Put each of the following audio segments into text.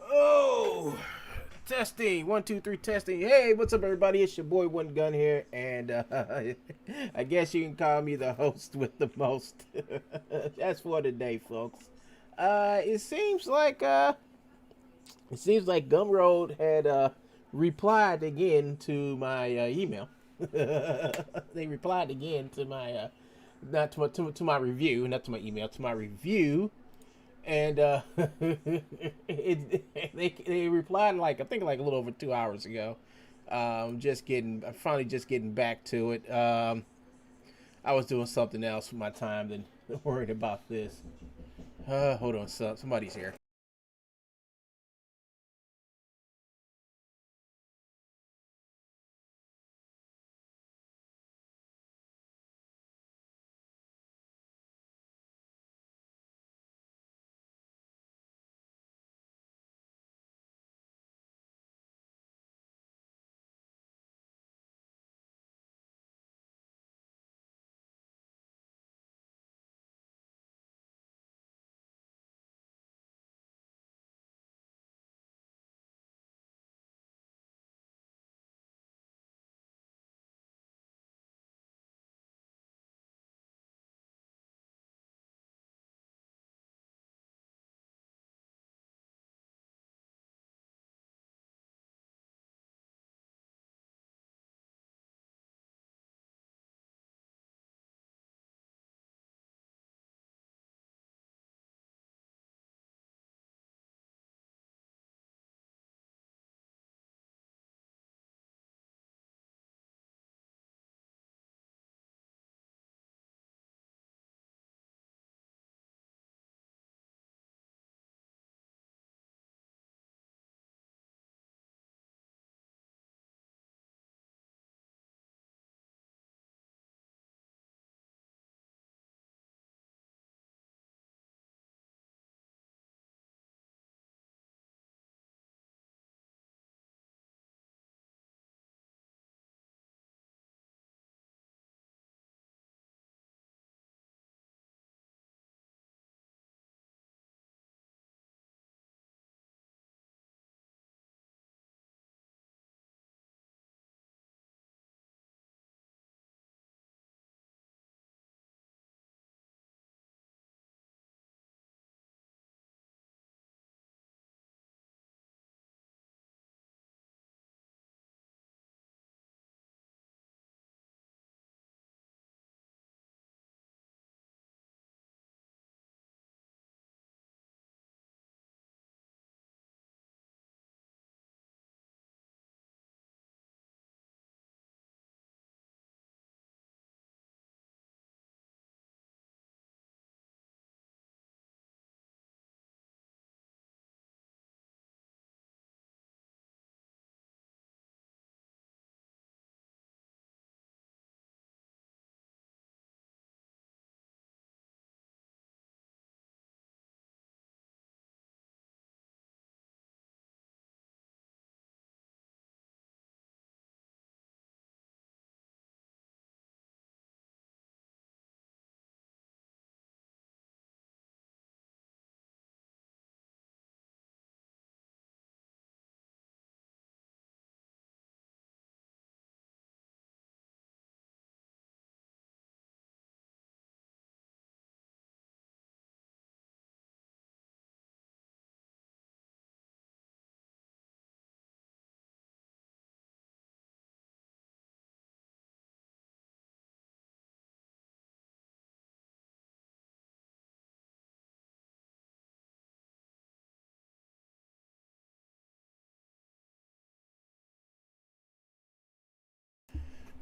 Oh, testing. 1, 2, 3, testing. Hey, what's up, everybody? It's your boy One Gun here, and I guess you can call me the host with the most. That's for today, folks. It seems like Gumroad had replied again to my email. They replied again to my not to my review, not to my email, to my review, and they replied like I think like a little over 2 hours ago. I'm finally just getting back to it. I was doing something else with my time than worried about this. Hold on, somebody's here.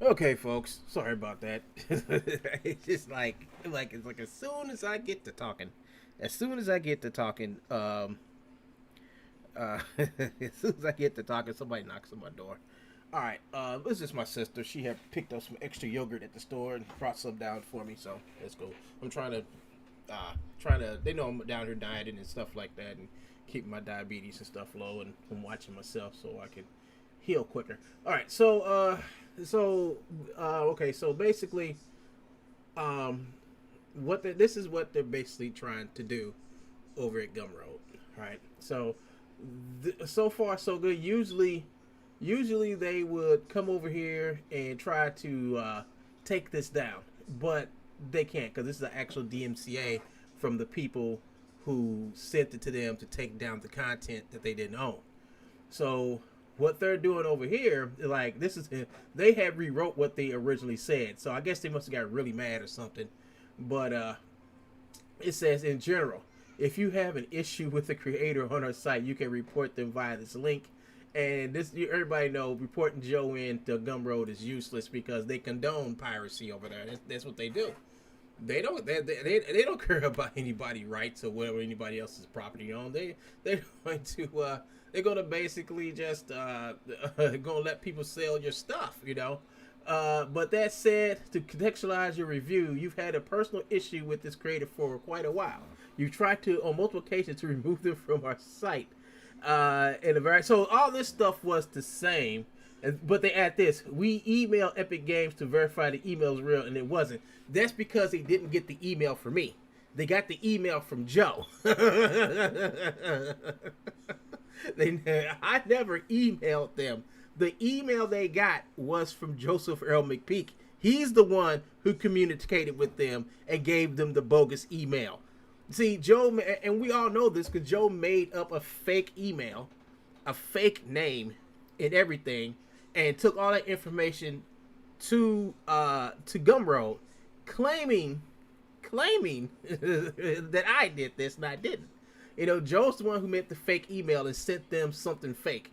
Okay, folks. Sorry about that. It's just like as soon as I get to talking, as soon as I get to talking, as soon as I get to talking, somebody knocks on my door. All right, this is my sister. She had picked up some extra yogurt at the store and brought some down for me. So let's go. I'm trying to. They know I'm down here dieting and stuff like that, and keeping my diabetes and stuff low, and I'm watching myself so I can heal quicker. All right, okay, so basically, um, this is what they're basically trying to do over at Gumroad, right? So So far so good. Usually they would come over here and try to take this down, but they can't because this is an actual DMCA from the people who sent it to them to take down the content that they didn't own. So what they're doing over here, like this is, they had rewrote what they originally said. So I guess they must have got really mad or something. But it says in general, if you have an issue with the creator on our site, you can report them via this link. And this, everybody know, reporting Joe into Gumroad is useless because they condone piracy over there. That's what they do. They don't care about anybody rights or whatever anybody else's property on. They're going to they're gonna basically just gonna let people sell your stuff, you know. But that said, to contextualize your review, you've had a personal issue with this creator for quite a while. You've tried to on multiple occasions to remove them from our site. So all this stuff was the same, but they add this: we email Epic Games to verify the email is real, and it wasn't. That's because they didn't get the email from me. They got the email from Joe. I never emailed them. The email they got was from Joseph Earl McPeak. He's the one who communicated with them and gave them the bogus email. See, Joe, and we all know this because Joe made up a fake email, a fake name, and everything, and took all that information to Gumroad, claiming that I did this and I didn't. You know, Joe's the one who made the fake email and sent them something fake,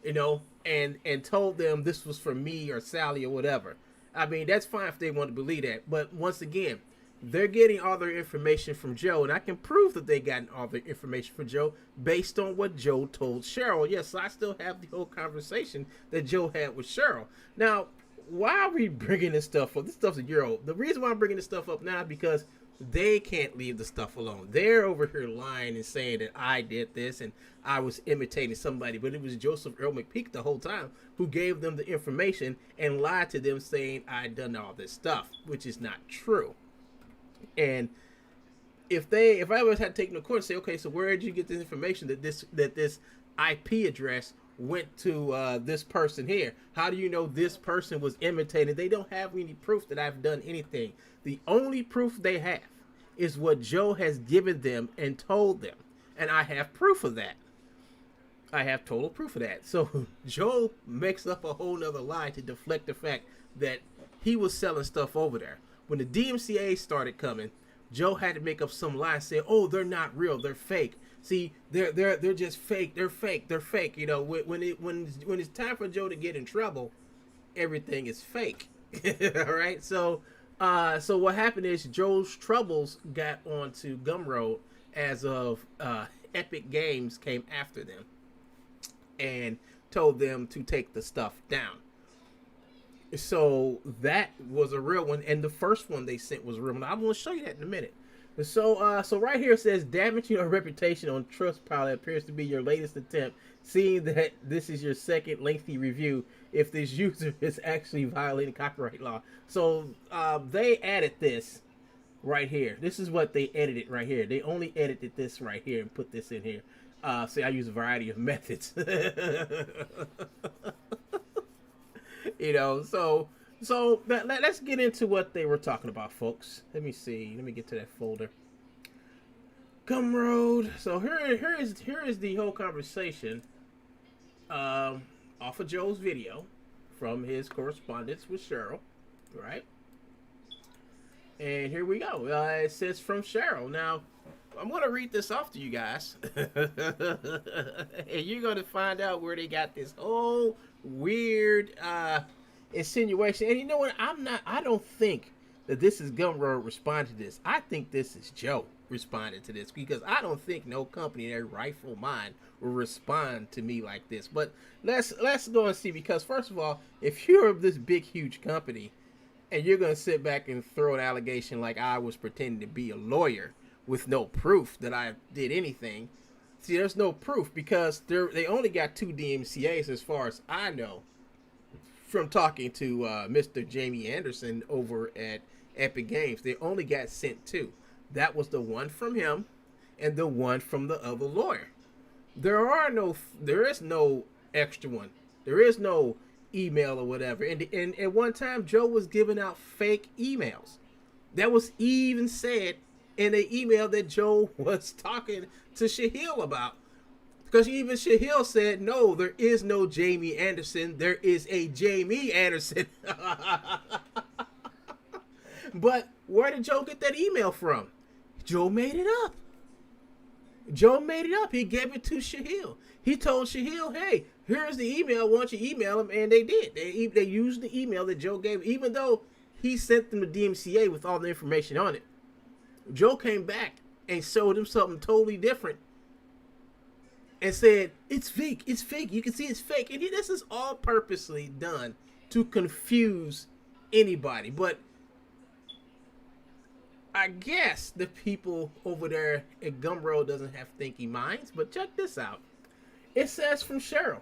you know, and told them this was from me or Sally or whatever. I mean, that's fine if they want to believe that, but once again, they're getting all their information from Joe, and I can prove that they got all their information from Joe based on what Joe told Cheryl. Yes, I still have the whole conversation that Joe had with Cheryl. Now, why are we bringing this stuff up? This stuff's a year old. The reason why I'm bringing this stuff up now is because they can't leave the stuff alone. They're over here lying and saying that I did this and I was imitating somebody, but it was Joseph Earl McPeak the whole time who gave them the information and lied to them saying I'd done all this stuff, which is not true. And if I was had to take them to court and say, okay, so where did you get this information that this IP address went to this person here? How do you know this person was imitated? They don't have any proof that I've done anything. The only proof they have is what Joe has given them and told them, and I have proof of that. I have total proof of that. So Joe makes up a whole nother lie to deflect the fact that he was selling stuff over there. When the DMCA started coming, Joe had to make up some lie and say, "Oh, they're not real. They're fake. See, they're just fake. They're fake. They're fake." You know, when it's time for Joe to get in trouble, everything is fake. All right. So what happened is Joe's troubles got onto Gumroad as of Epic Games came after them and told them to take the stuff down. So that was a real one, and the first one they sent was a real one. I'm going to show you that in a minute. So right here it says, damaging your reputation on Trustpilot appears to be your latest attempt, seeing that this is your second lengthy review if this user is actually violating copyright law. So they added this right here. This is what they edited right here. They only edited this right here and put this in here. See, I use a variety of methods. You know, so let's get into what they were talking about, folks. Let me see. Let me get to that folder. Gumroad. So here is the whole conversation off of Joe's video from his correspondence with Cheryl, right? And here we go. It says from Cheryl. Now, I'm going to read this off to you guys. And you're going to find out where they got this whole weird insinuation. And you know what? I don't think that this is Gumroad responding to this. I think this is Joe responding to this, because I don't think no company in their rightful mind will respond to me like this. But let's go and see, because first of all, if you're this big, huge company and you're going to sit back and throw an allegation like I was pretending to be a lawyer with no proof that I did anything. See, there's no proof because they only got 2 DMCAs as far as I know from talking to Mr. Jamie Anderson over at Epic Games. They only got sent 2. That was the one from him and the one from the other lawyer. there is no extra one. There is no email or whatever. And at one time, Joe was giving out fake emails. That was even said in an email that Joe was talking to Shahil about. Because even Shahil said, no, there is no Jamie Anderson. There is a Jamie Anderson. But where did Joe get that email from? Joe made it up. Joe made it up. He gave it to Shahil. He told Shahil, hey, here's the email. Why don't you email him? And they did. They used the email that Joe gave, even though he sent them the DMCA with all the information on it. Joe came back and showed him something totally different and said, it's fake. It's fake. You can see it's fake. And this is all purposely done to confuse anybody. But I guess the people over there at Gumroad doesn't have thinking minds. But check this out. It says from Cheryl,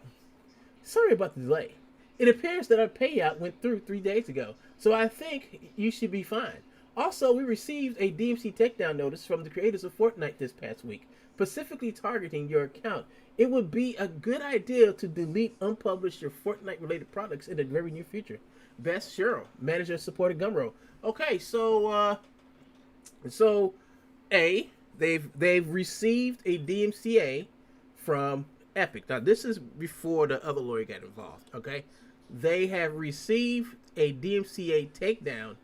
sorry about the delay. It appears that our payout went through 3 days ago, so I think you should be fine. Also, we received a DMC takedown notice from the creators of Fortnite this past week, specifically targeting your account. It would be a good idea to delete unpublished your Fortnite-related products in the very near future. Best, Cheryl, manager of support at Gumroad. Okay, so they've received a DMCA from Epic. Now, this is before the other lawyer got involved, okay? They have received a DMCA takedown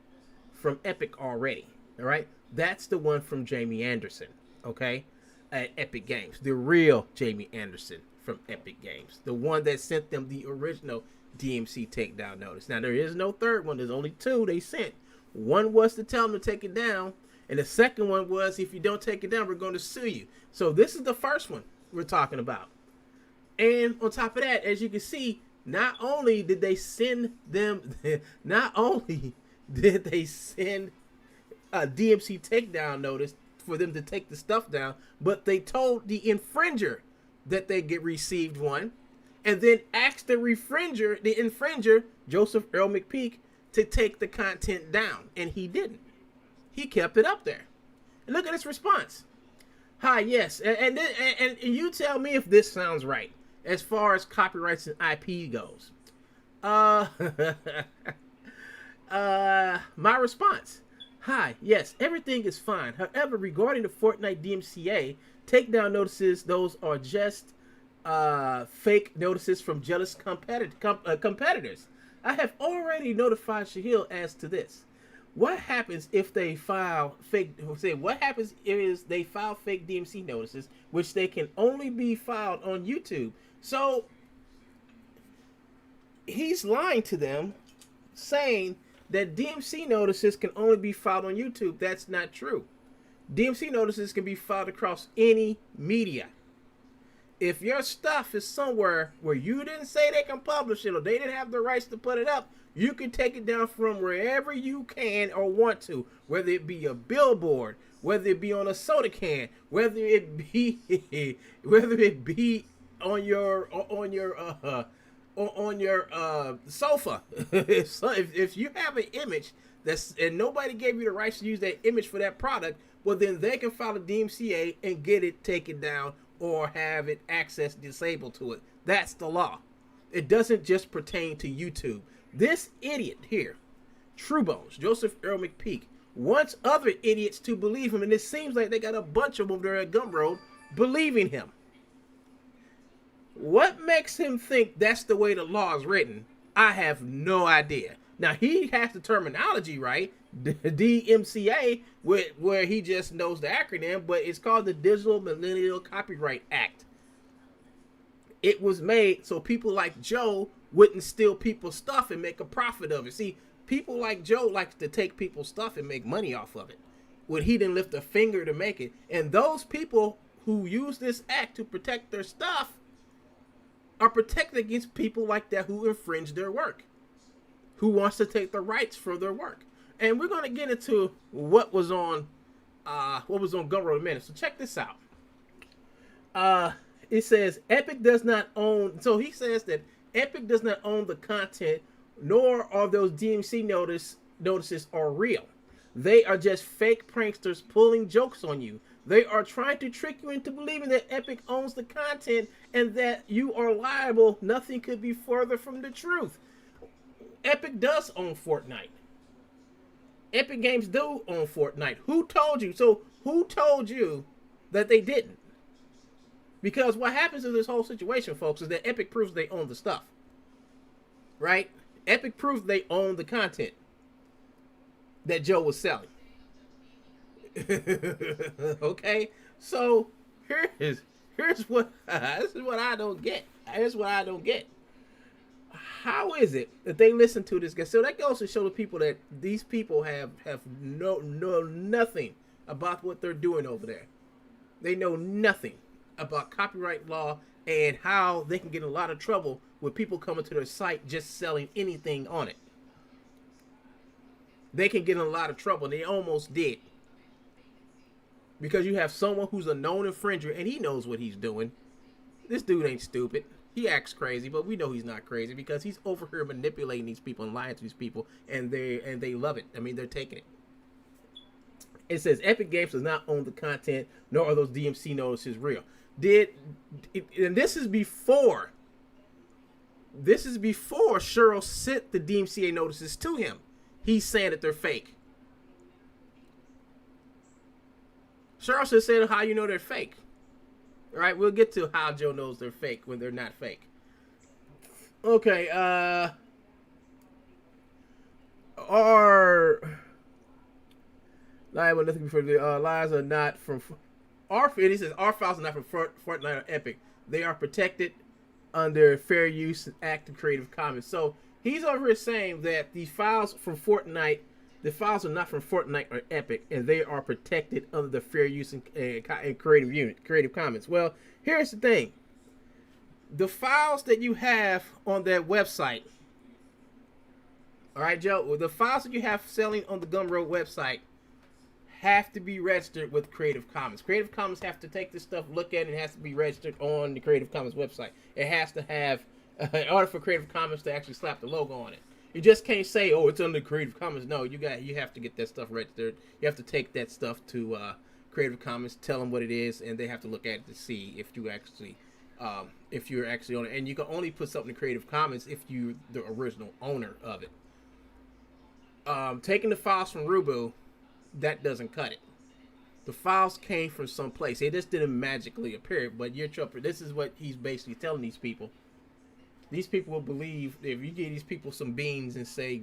from Epic already, all right? That's the one from Jamie Anderson, okay, at Epic Games. The real Jamie Anderson from Epic Games. The one that sent them the original DMC takedown notice. Now, there is no third one. There's only two they sent. One was to tell them to take it down, and the second one was, if you don't take it down, we're going to sue you. So this is the first one we're talking about. And on top of that, as you can see, not only did they send them, not only did they send a DMC takedown notice for them to take the stuff down, but they told the infringer that they get received one, and then asked the infringer, Joseph Earl McPeak, to take the content down, and he didn't. He kept it up there. And look at his response. Hi, yes, and you tell me if this sounds right as far as copyrights and IP goes. My response. Hi, yes, everything is fine. However, regarding the Fortnite DMCA, takedown notices, those are just fake notices from jealous competitors. I have already notified Shahil as to this. What happens if they file fake? What happens is they file fake DMC notices, which they can only be filed on YouTube. So he's lying to them, saying that DMC notices can only be filed on YouTube. That's not true. DMC notices can be filed across any media. If your stuff is somewhere where you didn't say they can publish it or they didn't have the rights to put it up, you can take it down from wherever you can or want to, whether it be a billboard, whether it be on a soda can, whether it be on your sofa. if you have an image that's and nobody gave you the rights to use that image for that product, well then they can file a DMCA and get it taken down or have it access disabled to it. That's the law. It doesn't just pertain to YouTube. This idiot here, True Bones, Joseph Earl McPeak, wants other idiots to believe him, and it seems like they got a bunch of them there at Gumroad believing him. What makes him think that's the way the law is written? I have no idea. Now, he has the terminology right, the DMCA, where he just knows the acronym, but it's called the Digital Millennial Copyright Act. It was made so people like Joe wouldn't steal people's stuff and make a profit of it. See, people like Joe like to take people's stuff and make money off of it, when he didn't lift a finger to make it. And those people who use this act to protect their stuff are protected against people like that who infringe their work, who wants to take the rights for their work. And we're going to get into what was on Gumroad in a minute. So check this out. It says Epic does not own. So he says that Epic does not own the content, nor are those DMC notices are real. They are just fake pranksters pulling jokes on you. They are trying to trick you into believing that Epic owns the content and that you are liable. Nothing could be further from the truth. Epic does own Fortnite. Epic Games do own Fortnite. Who told you? So who told you that they didn't? Because what happens in this whole situation, folks, is that Epic proves they own the stuff. Right? Epic proves they own the content that Joe was selling. Okay? So here's what this is what I don't get. Here's what I don't get. How is it that they listen to this guy? So that goes to show the people that these people have no nothing about what they're doing over there. They know nothing about copyright law and how they can get in a lot of trouble with people coming to their site just selling anything on it. They can get in a lot of trouble, and they almost did. Because you have someone who's a known infringer, and he knows what he's doing. This dude ain't stupid. He acts crazy, but we know he's not crazy because he's over here manipulating these people and lying to these people, and they love it. I mean, they're taking it. It says Epic Games does not own the content, nor are those DMC notices real. And this is before Cheryl sent the DMCA notices to him. He's saying that they're fake. Cheryl just said how you know they're fake. All right, we'll get to how Joe knows they're fake when they're not fake. Okay, nothing before the lies are not from it says our files are not from Fortnite or Epic. They are protected under Fair Use Act and Creative Commons. So he's over here saying that the files from Fortnite, the files are not from Fortnite or Epic, and they are protected under the Fair Use and Creative Commons. Well, here's the thing: the files that you have on that website, all right, Joe, the files that you have selling on the Gumroad website have to be registered with Creative Commons. Creative Commons have to take this stuff, look at it, and it has to be registered on the Creative Commons website. It has to have, in order for Creative Commons to actually slap the logo on it. You just can't say, "Oh, it's under Creative Commons." No, you have to get that stuff registered. You have to take that stuff to Creative Commons, tell them what it is, and they have to look at it to see if you're actually on it. And you can only put something in Creative Commons if you're the original owner of it. Taking the files from Rubu, that doesn't cut it. The files came from someplace. They just didn't magically appear. But this is what he's basically telling these people. These people will believe if you give these people some beans and say,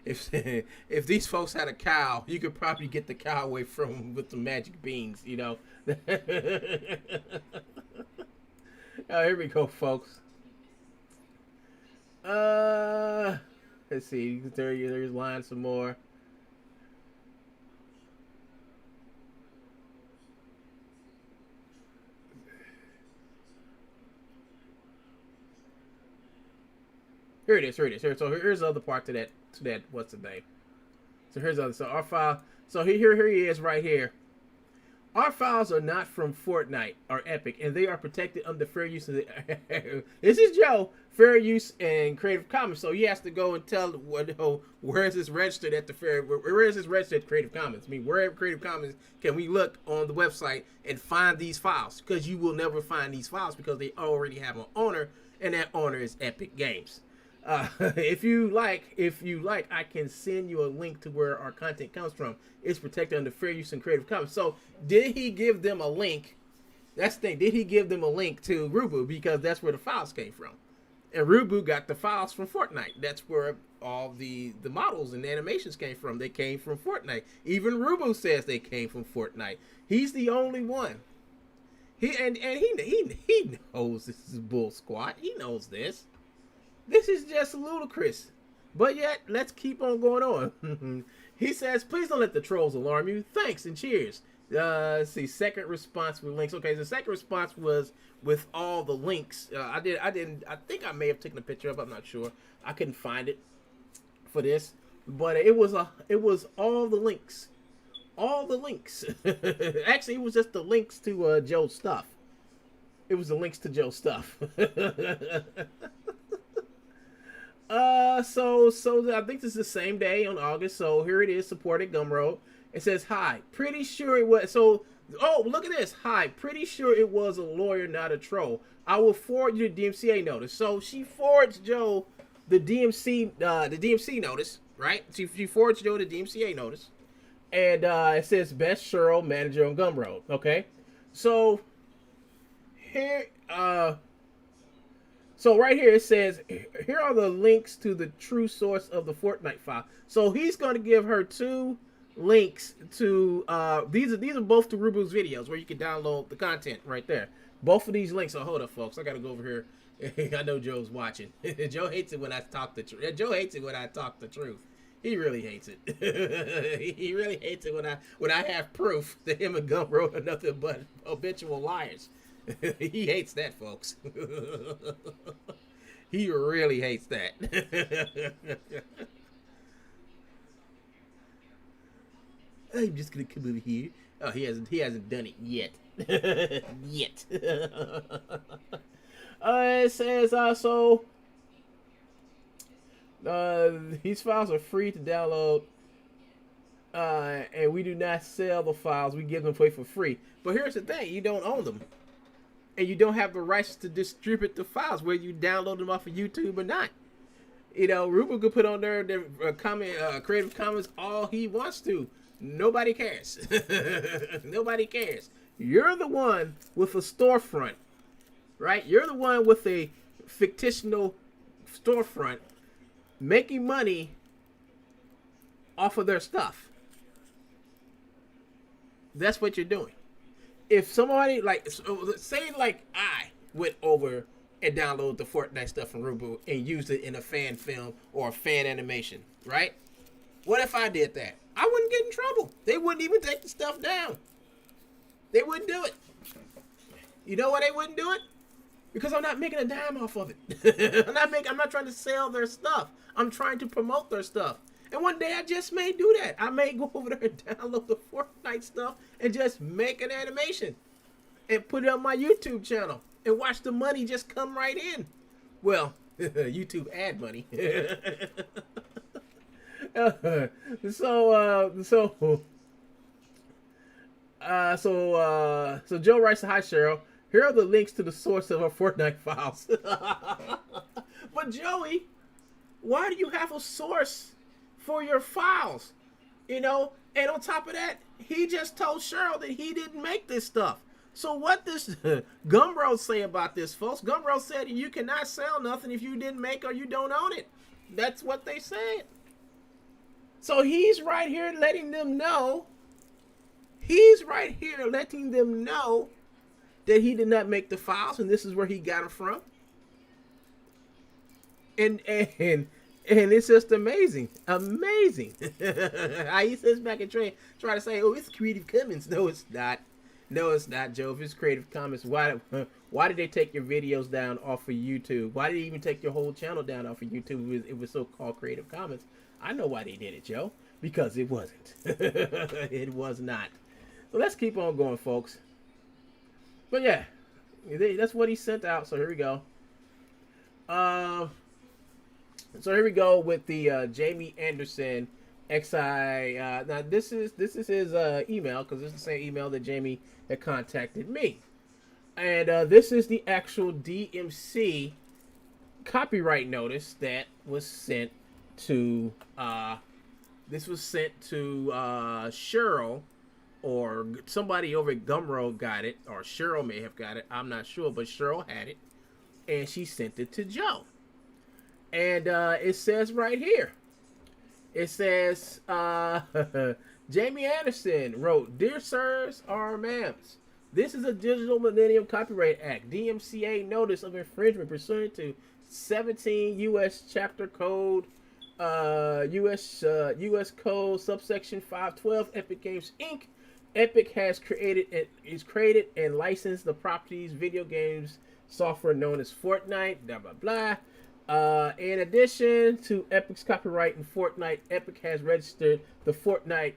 if these folks had a cow, you could probably get the cow away from with some magic beans, you know. Oh, here we go, folks. Let's see. There's line some more. Here it is. So here's the other part to that. What's the name? So here's other. So our file. So here he is right here. Our files are not from Fortnite or Epic, and they are protected under fair use. This is Joe. Fair use and Creative Commons. So he has to go and tell where is this registered at the fair? Where is this registered at Creative Commons? I mean, where at Creative Commons can we look on the website and find these files? Because you will never find these files because they already have an owner, and that owner is Epic Games. If you like, I can send you a link to where our content comes from. It's protected under fair use and Creative Commons. So, did he give them a link? That's the thing. Did he give them a link to Rubu? Because that's where the files came from. And Rubu got the files from Fortnite. That's where all the models and the animations came from. They came from Fortnite. Even Rubu says they came from Fortnite. He's the only one. He knows this is bull squat. He knows this. This is just ludicrous. But yet, let's keep on going on. He says, please don't let the trolls alarm you. Thanks and cheers. Let's see, second response with links. Okay, the second response was with all the links. I think I may have taken a picture of it. I'm not sure. I couldn't find it for this. But it was all the links. All the links. Actually, it was just the links to Joe's stuff. It was the links to Joe's stuff. So I think this is the same day on August. So here it is, supported Gumroad. It says, hi, pretty sure it was. So Oh, look at this. Hi, pretty sure it was a lawyer, not a troll. I will forward you the DMCA notice. So she forwards Joe the DMC notice, right? She forwards Joe the DMCA notice, and it says best Cheryl manager on Gumroad. Okay, so here, so right here it says here are the links to the true source of the Fortnite file. So he's going to give her two links to these are both to Rubu's videos where you can download the content right there. Both of these links. So hold up, folks. I got to go over here. I know Joe's watching. Joe hates it when I talk the truth. Joe hates it when I talk the truth. He really hates it. He really hates it when I have proof that him and Gumroad are nothing but habitual liars. He hates that, folks. He really hates that. I'm just gonna come over here. Oh, he hasn't done it yet. Yet. It says also these files are free to download, and we do not sell the files. We give them away for free. But here's the thing: you don't own them, and you don't have the rights to distribute the files, whether you download them off of YouTube or not. You know, Ruben could put on there Creative Commons all he wants to. Nobody cares. Nobody cares. You're the one with a storefront, right? You're the one with a fictional storefront making money off of their stuff. That's what you're doing. If somebody say I went over and downloaded the Fortnite stuff from Rubu and used it in a fan film or a fan animation, right? What if I did that? I wouldn't get in trouble. They wouldn't even take the stuff down. They wouldn't do it. You know why they wouldn't do it? Because I'm not making a dime off of it. I'm not trying to sell their stuff. I'm trying to promote their stuff. And one day I just may do that. I may go over there and download the Fortnite stuff and just make an animation and put it on my YouTube channel and watch the money just come right in. Well, YouTube ad money. So Joe writes, "Hi Cheryl. Here are the links to the source of our Fortnite files." But Joey, why do you have a source for your files? You know, and on top of that, he just told Cheryl that he didn't make this stuff. So what does Gumroad say about this, folks? Gumroad said you cannot sell nothing if you didn't make or you don't own it. That's what they said. So he's right here letting them know. He's right here letting them know that he did not make the files, and this is where he got them from. And it's just amazing, amazing. He sits back and try to say, "Oh, it's Creative Commons." No, it's not. No, it's not, Joe. If it's Creative Commons, why did they take your videos down off of YouTube? Why did they even take your whole channel down off of YouTube? It was so-called Creative Commons. I know why they did it, Joe. Because it wasn't. It was not. So let's keep on going, folks. But yeah, that's what he sent out. So here we go. So here we go with the Jamie Anderson XI. Now this is his email, because it's the same email that Jamie had contacted me, and this is the actual DMC copyright notice that was sent to Cheryl, or somebody over at Gumroad got it, or Cheryl may have got it. I'm not sure, but Cheryl had it, and she sent it to Joe. And it says right here, it says, Jamie Anderson wrote, "Dear sirs or ma'ams, this is a Digital Millennium Copyright Act, DMCA notice of infringement pursuant to 17 U.S. Chapter Code, U.S. Code subsection 512, Epic Games Inc. Epic has created and licensed the properties, video games, software known as Fortnite, blah, blah, blah. In addition to Epic's copyright in Fortnite, Epic has registered the Fortnite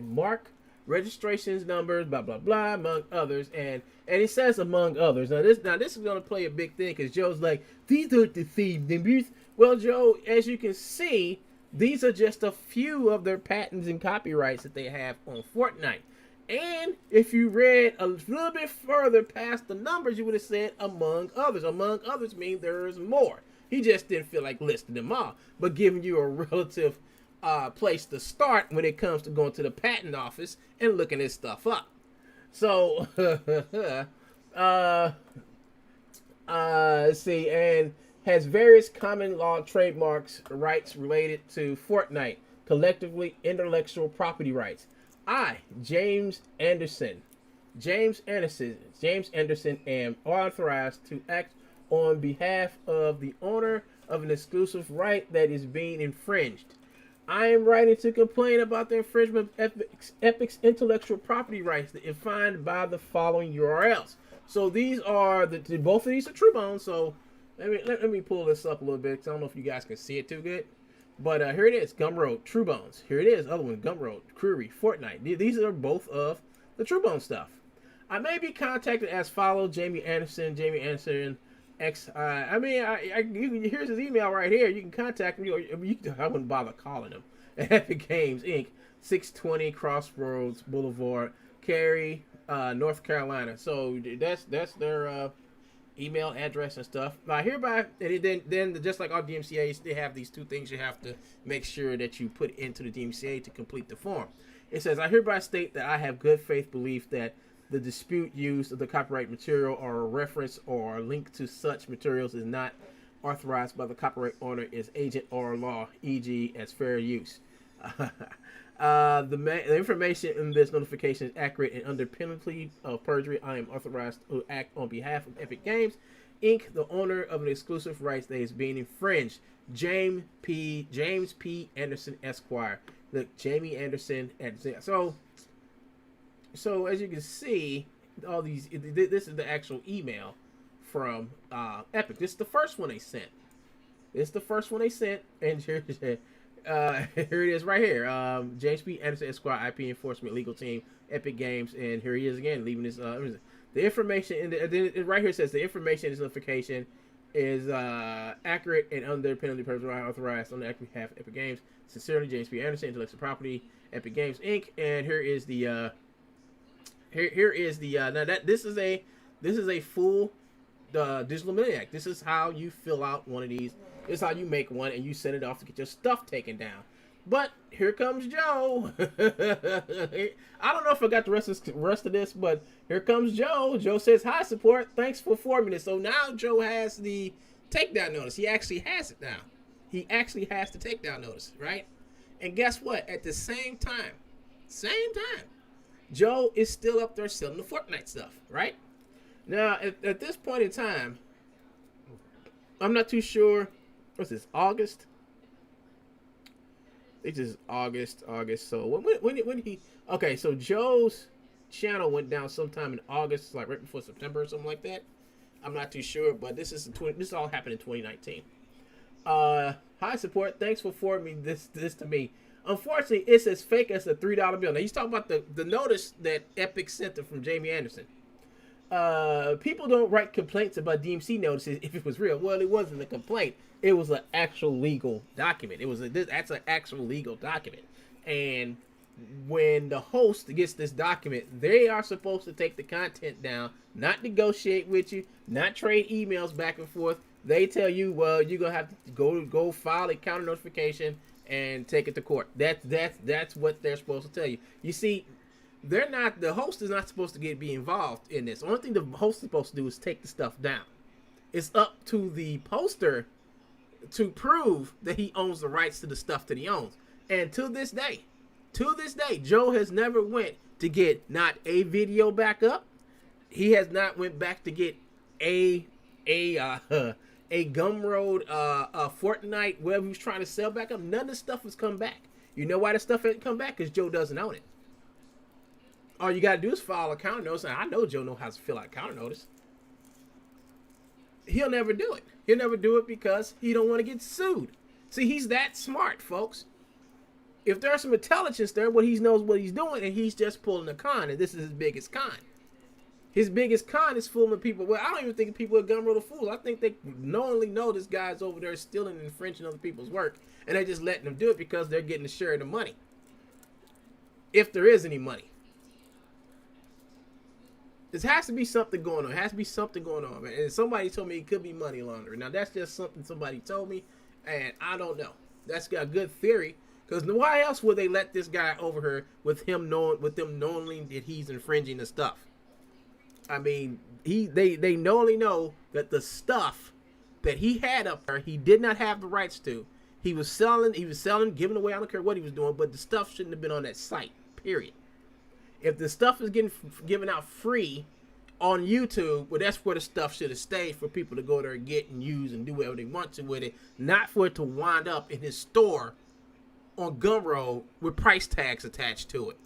mark, registrations numbers, blah blah blah, among others, and it says among others. Now this is going to play a big thing, because Joe's like, these aren't the same numbers. Well, Joe, as you can see, these are just a few of their patents and copyrights that they have on Fortnite. And if you read a little bit further past the numbers, you would have said among others. Among others means there's more. He just didn't feel like listing them all, but giving you a relative place to start when it comes to going to the patent office and looking this stuff up. So, let's see, and has various common law trademarks rights related to Fortnite, collectively intellectual property rights. I, James Anderson, am authorized to act on behalf of the owner of an exclusive right that is being infringed. I am writing to complain about the infringement of Epic's intellectual property rights defined by the following URLs. So these are both of these are Truebone. So let me pull this up a little bit. I don't know if you guys can see it too good. But here it is, Gumroad, Truebones. Here it is, other one, Gumroad, Query, Fortnite. These are both of the Truebone stuff. I may be contacted as follows: Jamie Anderson, X. Here's his email right here. You can contact me, or I wouldn't bother calling him. Epic Games Inc. 620 Crossroads Boulevard, Cary, North Carolina. So that's their email address and stuff. Hereby, and then just like all DMCAs, they have these two things you have to make sure that you put into the DMCA to complete the form. It says, I hereby state that I have good faith belief that the dispute use of the copyright material or a reference or a link to such materials is not authorized by the copyright owner as agent or law, e.g. as fair use. The information in this notification is accurate and under penalty of perjury. I am authorized to act on behalf of Epic Games Inc., the owner of an exclusive rights that is being infringed. James P. Anderson Esquire. Look, Jamie Anderson. So as you can see, all these. This is the actual email from Epic. This is the first one they sent. And here it is right here. James P. Anderson Esquire, IP Enforcement Legal Team, Epic Games, and here he is again, leaving this. The information right here says the information in this notification is accurate and under penalty purpose authorized on the behalf of Epic Games. Sincerely, James P. Anderson, Intellectual Property, Epic Games Inc. And here is the now that this is a full digital media act. This is how you fill out one of these. This is how you make one and you send it off to get your stuff taken down. But here comes Joe. I don't know if I got the rest of this, but here comes Joe. Joe says, hi, support. Thanks for forming this. So now Joe has the takedown notice. He actually has it now. He actually has the takedown notice, right? And guess what? At the same time, Joe is still up there selling the Fortnite stuff, right? Now, at this point in time, I'm not too sure. What's this, August? It's just August. So when he okay, so Joe's channel went down sometime in August, like right before September or something like that. I'm not too sure, but this all happened in 2019. Hi, support. Thanks for forwarding this to me. Unfortunately, it's as fake as a $3 bill. Now he's talking about the notice that Epic sent from Jamie Anderson. People don't write complaints about DMC notices if it was real. Well, it wasn't a complaint. It was an actual legal document. That's an actual legal document. And when the host gets this document, they are supposed to take the content down, not negotiate with you, not trade emails back and forth. They tell you, well, you're gonna have to go file a counter notification and take it to court. That's what they're supposed to tell you. You see, the host is not supposed to be involved in this. The only thing the host is supposed to do is take the stuff down. It's up to the poster to prove that he owns the rights to the stuff that he owns. And to this day, Joe has never went to get not a video backup. He has not went back to get a Gumroad Fortnite, whatever he was trying to sell back up. None of the stuff has come back. You know why the stuff hasn't come back? Because Joe doesn't own it. All you gotta do is file a counter notice. And I know Joe knows how to fill out a counter notice. He'll never do it. He'll never do it because he don't want to get sued. See, he's that smart, folks. If there's some intelligence there, he knows what he's doing, and he's just pulling a con, and this is his biggest con. His biggest con is fooling people. Well, I don't even think people at Gumroad are fools. I think they knowingly know this guy's over there stealing and infringing other people's work, and they're just letting them do it because they're getting a share of the money. If there is any money. There has to be something going on. It has to be something going on, man. And somebody told me it could be money laundering. Now that's just something somebody told me, and I don't know. That's got a good theory. Because why else would they let this guy over here with them knowing that he's infringing the stuff? I mean, they knowingly know that the stuff that he had up there, he did not have the rights to. He was selling, giving away. I don't care what he was doing, but the stuff shouldn't have been on that site. Period. If the stuff is getting given out free on YouTube, well, that's where the stuff should have stayed for people to go there and get and use and do whatever they want to with it, not for it to wind up in his store on Gumroad with price tags attached to it.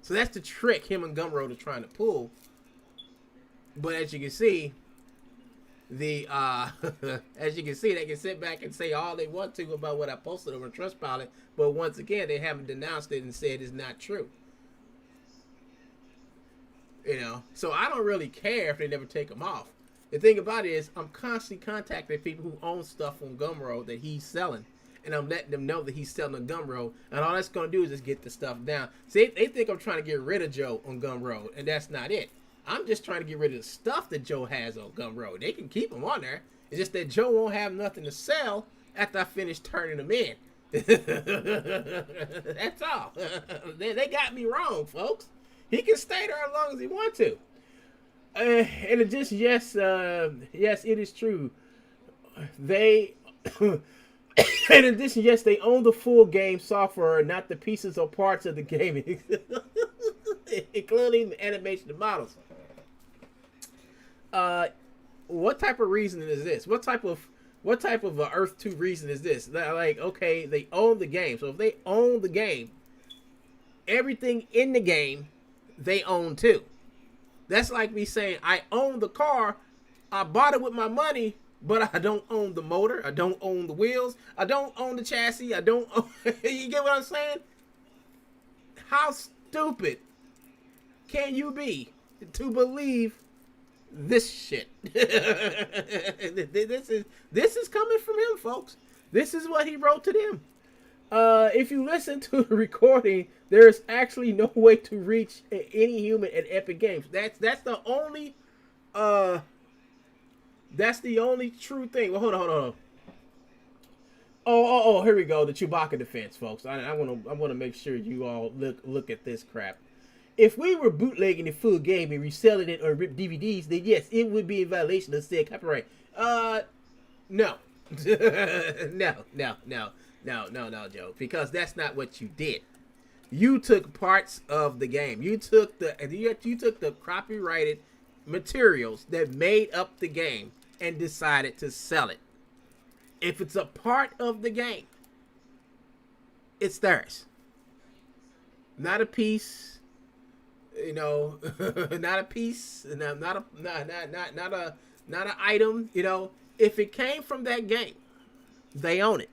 So that's the trick him and Gumroad are trying to pull. But as you can see, they can sit back and say all they want to about what I posted over Trustpilot, but once again, they haven't denounced it and said it's not true. You know, so I don't really care if they never take them off. The thing about it is, I'm constantly contacting people who own stuff on Gumroad that he's selling, and I'm letting them know that he's selling on Gumroad, and all that's going to do is just get the stuff down. See, they think I'm trying to get rid of Joe on Gumroad, and that's not it. I'm just trying to get rid of the stuff that Joe has on Gumroad. They can keep them on there. It's just that Joe won't have nothing to sell after I finish turning them in. That's all. They got me wrong, folks. He can stay there as long as he wants to. And it just, yes, it is true. They, in addition, yes, they own the full game software, not the pieces or parts of the game, including the animation and models. What type of reasoning is this? What type of Earth 2 reason is this? Like, okay, they own the game. So if they own the game, everything in the game, they own too. That's like me saying, I own the car, I bought it with my money, but I don't own the motor, I don't own the wheels, I don't own the chassis, I don't own... You get what I'm saying? How stupid can you be to believe this shit? This is coming from him, folks. This is what he wrote to them. If you listen to the recording, there's actually no way to reach any human at Epic Games. That's the only true thing. Well, hold on. Oh, here we go. The Chewbacca defense, folks. I want to make sure you all look at this crap. If we were bootlegging the full game and reselling it or rip DVDs, then yes, it would be in violation of said copyright. No. No, Joe, because that's not what you did. You took parts of the game. You took the copyrighted materials that made up the game and decided to sell it. If it's a part of the game, it's theirs. Not a piece, you know, not a piece, not an item, you know. If it came from that game, they own it.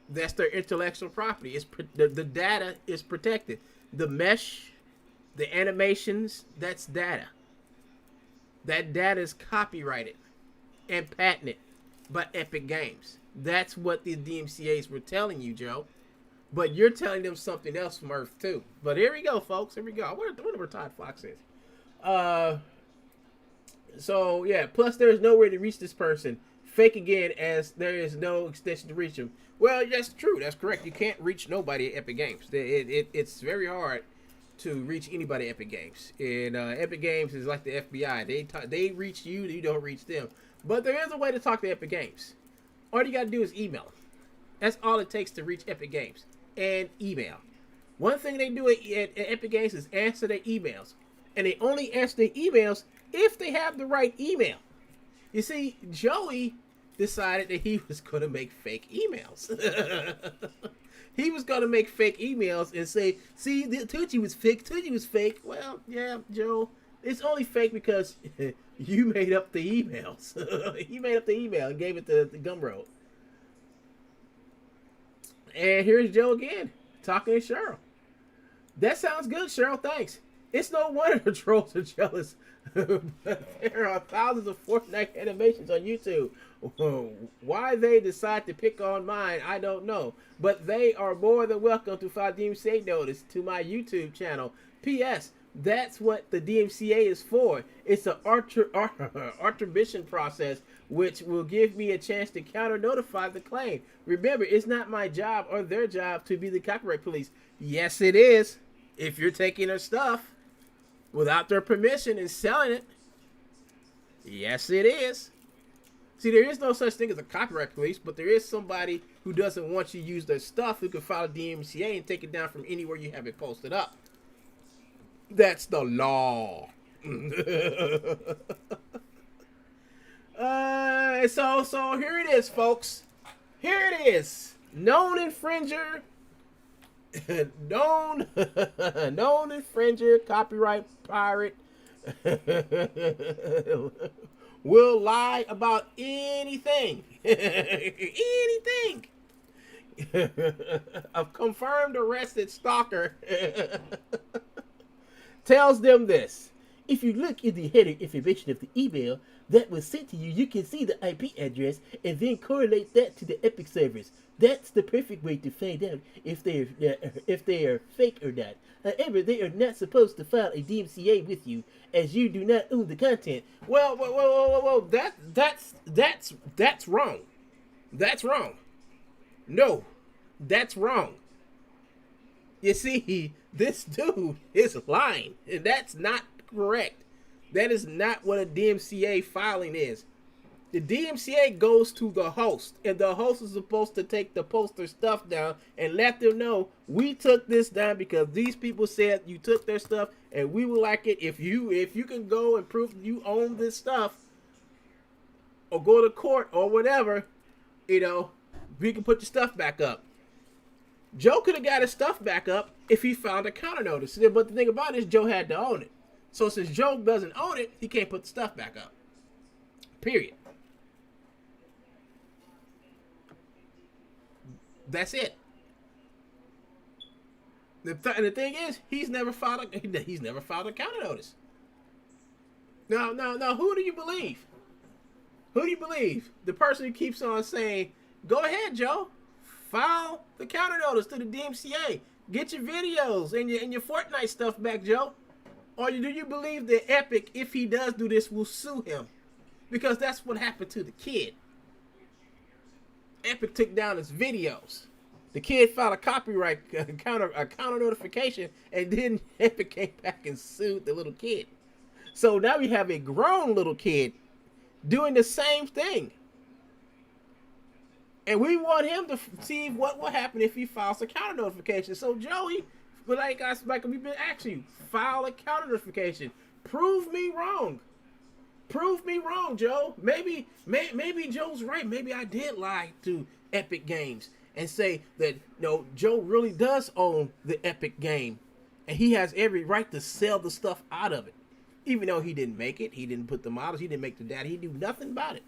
That's their intellectual property. The data is protected. The mesh, the animations, that's data. That data is copyrighted and patented by Epic Games. That's what the DMCAs were telling you, Joe. But you're telling them something else from Earth 2. But here we go, folks. Here we go. I wonder where Todd Fox is. So, yeah. Plus, there's nowhere to reach this person. Fake again, as there is no extension to reach him. Well, that's true. That's correct. You can't reach nobody at Epic Games. It's very hard to reach anybody at Epic Games. And Epic Games is like the FBI. They reach you, you don't reach them. But there is a way to talk to Epic Games. All you got to do is email them. That's all it takes to reach Epic Games. And email. One thing they do at Epic Games is answer their emails. And they only answer their emails if they have the right email. You see, Joey decided that he was going to make fake emails. He was going to make fake emails and say, see, Tucci was fake. Well, yeah, Joe, it's only fake because you made up the emails. You made up the email and gave it to Gumroad. And here's Joe again, talking to Cheryl. That sounds good, Cheryl, thanks. It's no wonder the trolls are jealous. There are thousands of Fortnite animations on YouTube. Why they decide to pick on mine, I don't know. But they are more than welcome to file DMCA notice to my YouTube channel. P.S. That's what the DMCA is for. It's an arbitration process which will give me a chance to counter notify the claim. Remember, it's not my job or their job to be the copyright police. Yes, it is. If you're taking their stuff without their permission and selling it, yes, it is. See, there is no such thing as a copyright police, but there is somebody who doesn't want you to use their stuff who can file a DMCA and take it down from anywhere you have it posted up. That's the law. So here it is, folks. Here it is. Known infringer, known infringer, copyright pirate, will lie about anything. Anything. A confirmed arrested stalker tells them this. If you look in the header information of the email that was sent to you, you can see the IP address and then correlate that to the Epic servers. That's the perfect way to find out if they are fake or not. However, they are not supposed to file a DMCA with you, as you do not own the content. Well, that's wrong. That's wrong. No, that's wrong. You see, this dude is lying, and that's not correct. That is not what a DMCA filing is. The DMCA goes to the host, and the host is supposed to take the poster stuff down and let them know we took this down because these people said you took their stuff, and we would like it if you can go and prove you own this stuff, or go to court or whatever, we can put your stuff back up. Joe could have got his stuff back up if he found a counter notice. But the thing about it is Joe had to own it. So since Joe doesn't own it, he can't put the stuff back up. Period. That's it. And the thing is, he's never filed a counter notice. Now, who do you believe? Who do you believe? The person who keeps on saying, "Go ahead, Joe. File the counter notice to the DMCA. Get your videos and your Fortnite stuff back, Joe." Or do you believe that Epic, if he does do this, will sue him? Because that's what happened to the kid. Epic took down his videos. The kid filed a copyright counter notification, and then Epic came back and sued the little kid. So now we have a grown little kid doing the same thing. And we want him to see what will happen if he files a counter notification. So Joey, like we've been asking you, file a counter notification. Prove me wrong. Prove me wrong, Joe. Maybe Joe's right. Maybe I did lie to Epic Games and say that Joe really does own the Epic game, and he has every right to sell the stuff out of it, even though he didn't make it. He didn't put the models. He didn't make the data. He knew nothing about it.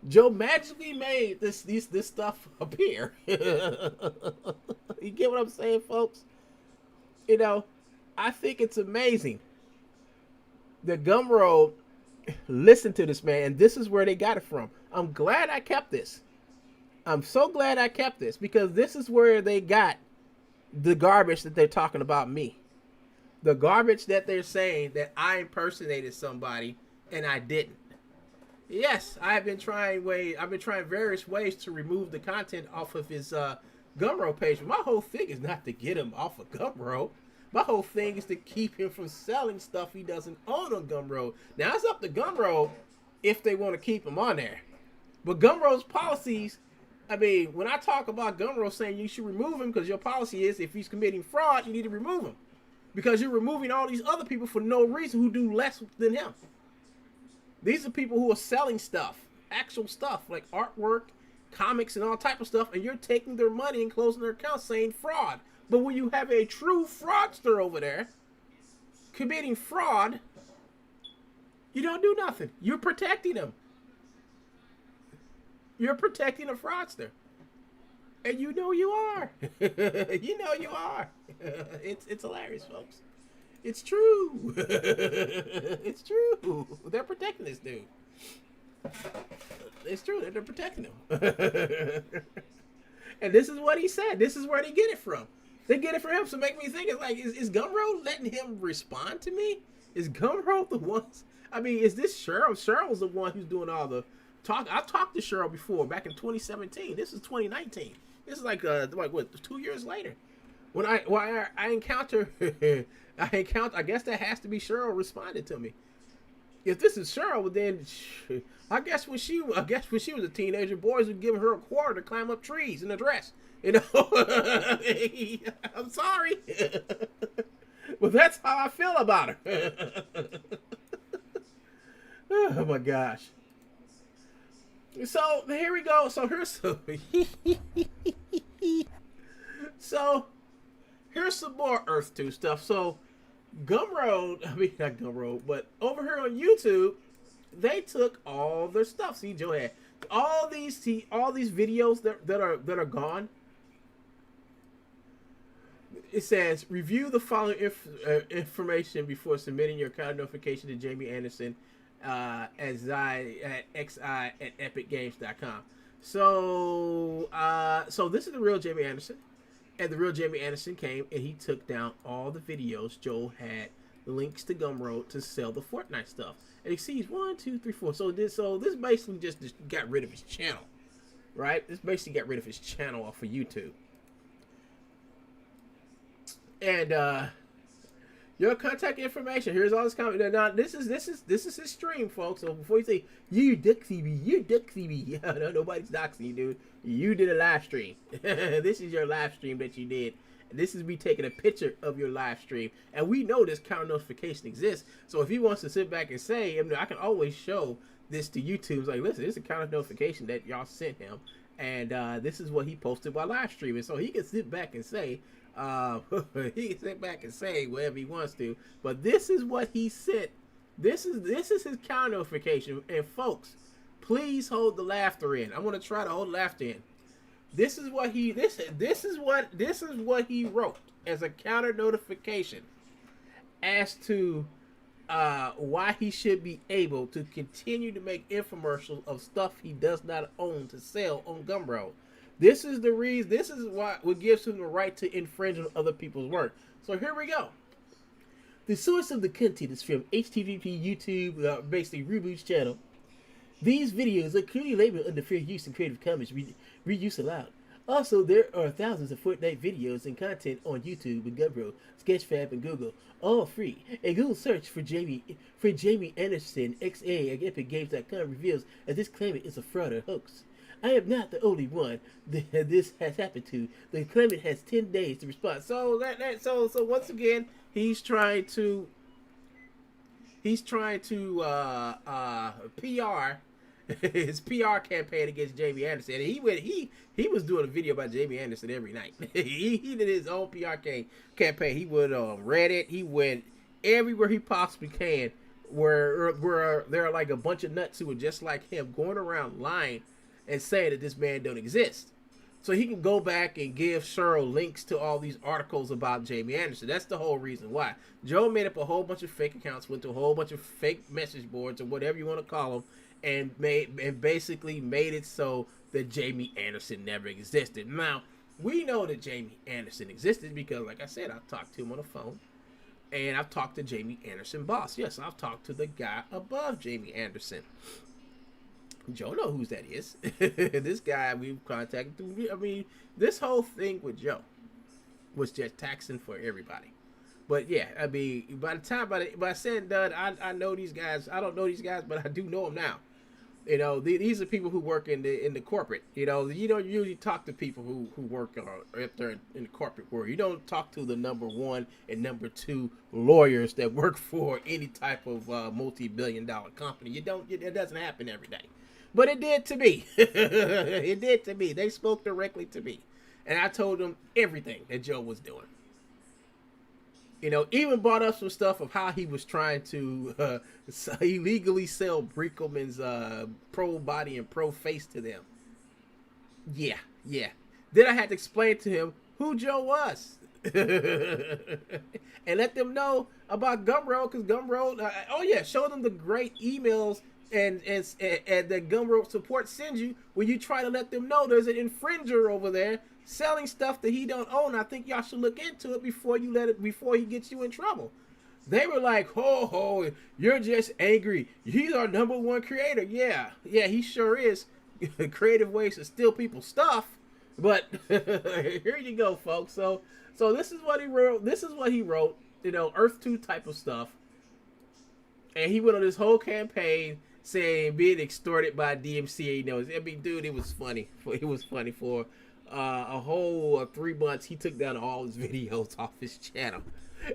Joe magically made this stuff appear. You get what I'm saying, folks? I think it's amazing that Gumroad listened to this man, and this is where they got it from. I'm glad I kept this. I'm so glad I kept this, because this is where they got the garbage that they're talking about me. The garbage that they're saying that I impersonated somebody and I didn't. Yes, I've been trying various ways to remove the content off of his Gumroad page. But my whole thing is not to get him off of Gumroad. My whole thing is to keep him from selling stuff he doesn't own on Gumroad. Now, it's up to Gumroad if they want to keep him on there. But Gumroad's policies, when I talk about Gumroad saying you should remove him because your policy is if he's committing fraud, you need to remove him. Because you're removing all these other people for no reason who do less than him. These are people who are selling stuff, actual stuff, like artwork, comics, and all type of stuff, and you're taking their money and closing their accounts saying fraud. But when you have a true fraudster over there committing fraud, you don't do nothing. You're protecting them. You're protecting a fraudster. And you know you are. You know you are. It's hilarious, folks. It's true. It's true. They're protecting this dude. It's true. They're protecting him. And this is what he said. This is where they get it from. They get it from him. So make me think, it's like, is Gumroad letting him respond to me? Is Gumroad the ones? I mean, is this Cheryl? Cheryl's the one who's doing all the talk. I've talked to Cheryl before, back in 2017. This is 2019. This is like what, 2 years later. When I encounter, I guess that has to be Cheryl responded to me. If this is Cheryl, then I guess when she was a teenager, boys would give her a quarter to climb up trees in a dress. You know, I'm sorry, but that's how I feel about her. Oh my gosh. So here we go. So here's some more Earth 2 stuff. So Gumroad, I mean not Gumroad, but over here on YouTube, they took all their stuff. See, Joe had all these videos that are gone. It says, review the following information before submitting your account notification to Jamie Anderson at epicgames.com. So this is the real Jamie Anderson. And the real Jamie Anderson came and he took down all the videos Joe had links to Gumroad to sell the Fortnite stuff. And he sees 1, 2, 3, 4. So this basically just got rid of his channel. Right? This basically got rid of his channel off of YouTube. And your contact information. Here's all this comment. Now this is his stream, folks. So before you say you doxy me, no, nobody's doxing you, dude. You did a live stream. This is your live stream that you did. This is me taking a picture of your live stream, and we know this counter notification exists. So if he wants to sit back and say, I can always show this to YouTube. It's like, listen, this is a counter notification that y'all sent him, and this is what he posted while live streaming. So he can sit back and say. He can sit back and say whatever he wants to, but this is what he sent. This is his counter notification. And folks, please hold the laughter in. I'm gonna try to hold laughter in. This is what he wrote as a counter notification as to why he should be able to continue to make infomercials of stuff he does not own to sell on Gumroad. This is the reason. This is what gives him the right to infringe on other people's work. So here we go. The source of the content is from HTTP YouTube, basically Reboot's channel. These videos are clearly labeled under fair use and Creative Commons reuse allowed. Also, there are thousands of Fortnite videos and content on YouTube and Gumroad, Sketchfab, and Google, all free. A Google search for Jamie Anderson XA at EpicGames.com reveals a disclaimer is a fraud or hoax. I am not the only one that this has happened to. The claimant has 10 days to respond. So so once again, he's trying to PR his PR campaign against Jamie Anderson. And he was doing a video about Jamie Anderson every night. he did his own PR campaign. He went on Reddit. He went everywhere he possibly can where there are like a bunch of nuts who are just like him going around lying and saying that this man don't exist. So he can go back and give Cheryl links to all these articles about Jamie Anderson. That's the whole reason why. Joe made up a whole bunch of fake accounts, went to a whole bunch of fake message boards or whatever you want to call them, and basically made it so that Jamie Anderson never existed. Now, we know that Jamie Anderson existed because, like I said, I've talked to him on the phone. And I've talked to Jamie Anderson boss. Yes, I've talked to the guy above Jamie Anderson. Joe know who that is. This guy we've contacted. I mean, this whole thing with Joe was just taxing for everybody. But yeah, I mean, by said and done, I know these guys. I don't know these guys, but I do know them now. You know, these are people who work in the corporate. You don't usually talk to people who work up there in the corporate world. You don't talk to the number 1 and number 2 lawyers that work for any type of multi-billion-dollar company. It doesn't happen every day. But it did to me. It did to me. They spoke directly to me. And I told them everything that Joe was doing. You know, even brought up some stuff of how he was trying to illegally sell Brinkleman's pro body and pro face to them. Yeah. Then I had to explain to him who Joe was. And let them know about Gumroad, because Gumroad, oh yeah, show them the great emails and that Gumroad support sends you when you try to let them know there's an infringer over there selling stuff that he don't own. I think y'all should look into it before he gets you in trouble. They were like, ho ho, you're just angry. He's our #1 creator. Yeah, he sure is. Creative ways to steal people's stuff. But here you go, folks. So this is what he wrote. This is what he wrote. You know, Earth 2 type of stuff. And he went on this whole campaign saying being extorted by DMCA. You know, I mean, dude, it was funny. It was funny for a whole 3 months. He took down all his videos off his channel.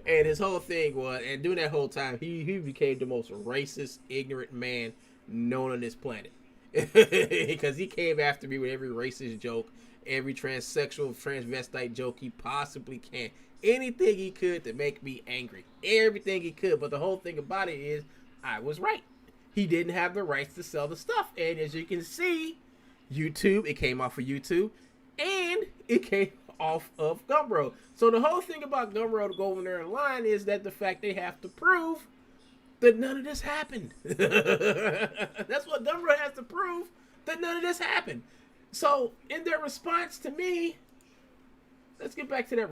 And his whole thing was, and during that whole time, he became the most racist, ignorant man known on this planet. Because he came after me with every racist joke, every transsexual, transvestite joke he possibly can. Anything he could to make me angry. Everything he could. But the whole thing about it is, I was right. He didn't have the rights to sell the stuff. And as you can see, YouTube, it came off of YouTube. And it came off of Gumroad. So the whole thing about Gumroad going there in line is that the fact they have to prove that none of this happened. That's what Gumroad has to prove, that none of this happened. So in their response to me, let's get back to that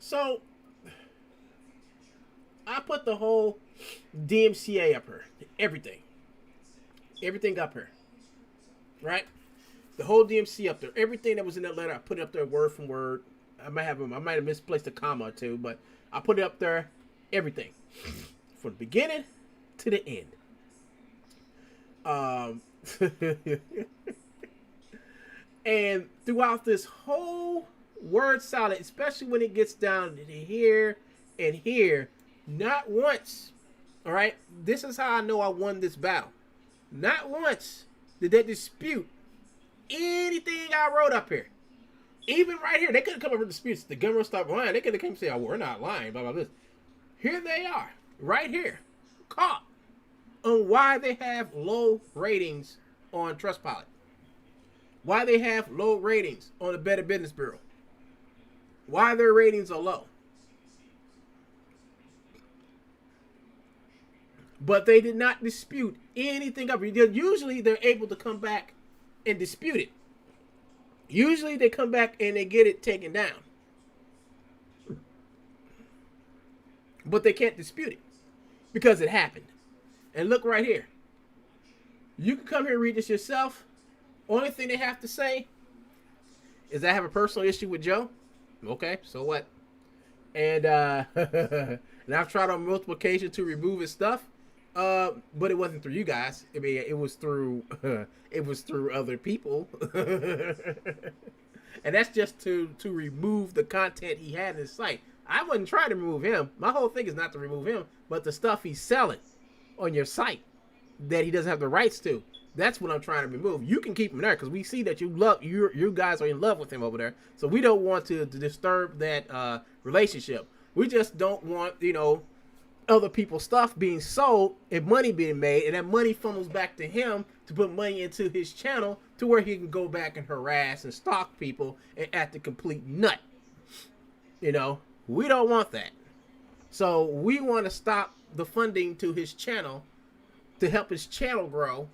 So I put the whole DMCA up here. Everything up here. Right? The whole DMC up there. Everything that was in that letter, I put it up there word from word. I might have misplaced a comma or two, but I put it up there. Everything. From the beginning to the end. And throughout this whole word salad, especially when it gets down to here and here, not once, all right, this is how I know I won this battle. Not once did they dispute anything I wrote up here. Even right here, they could have come up with disputes. The Gumroad stopped lying. They could have come and say, oh, we're not lying, blah, blah, blah. Here they are, right here, caught on why they have low ratings on Trustpilot. Why they have low ratings on the Better Business Bureau. Why their ratings are low. But they did not dispute anything up. Usually they're able to come back and dispute it. Usually they come back and they get it taken down. But they can't dispute it. Because it happened. And look right here. You can come here and read this yourself. Only thing they have to say is I have a personal issue with Joe. Okay, so what? And and I've tried on multiple occasions to remove his stuff. But it wasn't through you guys. I mean, it was through other people. And that's just to remove the content he had in his site. I wasn't trying to remove him. My whole thing is not to remove him, but the stuff he's selling on your site that he doesn't have the rights to. That's what I'm trying to remove. You can keep him there because we see that you guys are in love with him over there. So we don't want to disturb that relationship. We just don't want, other people's stuff being sold and money being made, and that money funnels back to him to put money into his channel to where he can go back and harass and stalk people and act a complete nut. We don't want that. So we want to stop the funding to his channel to help his channel grow,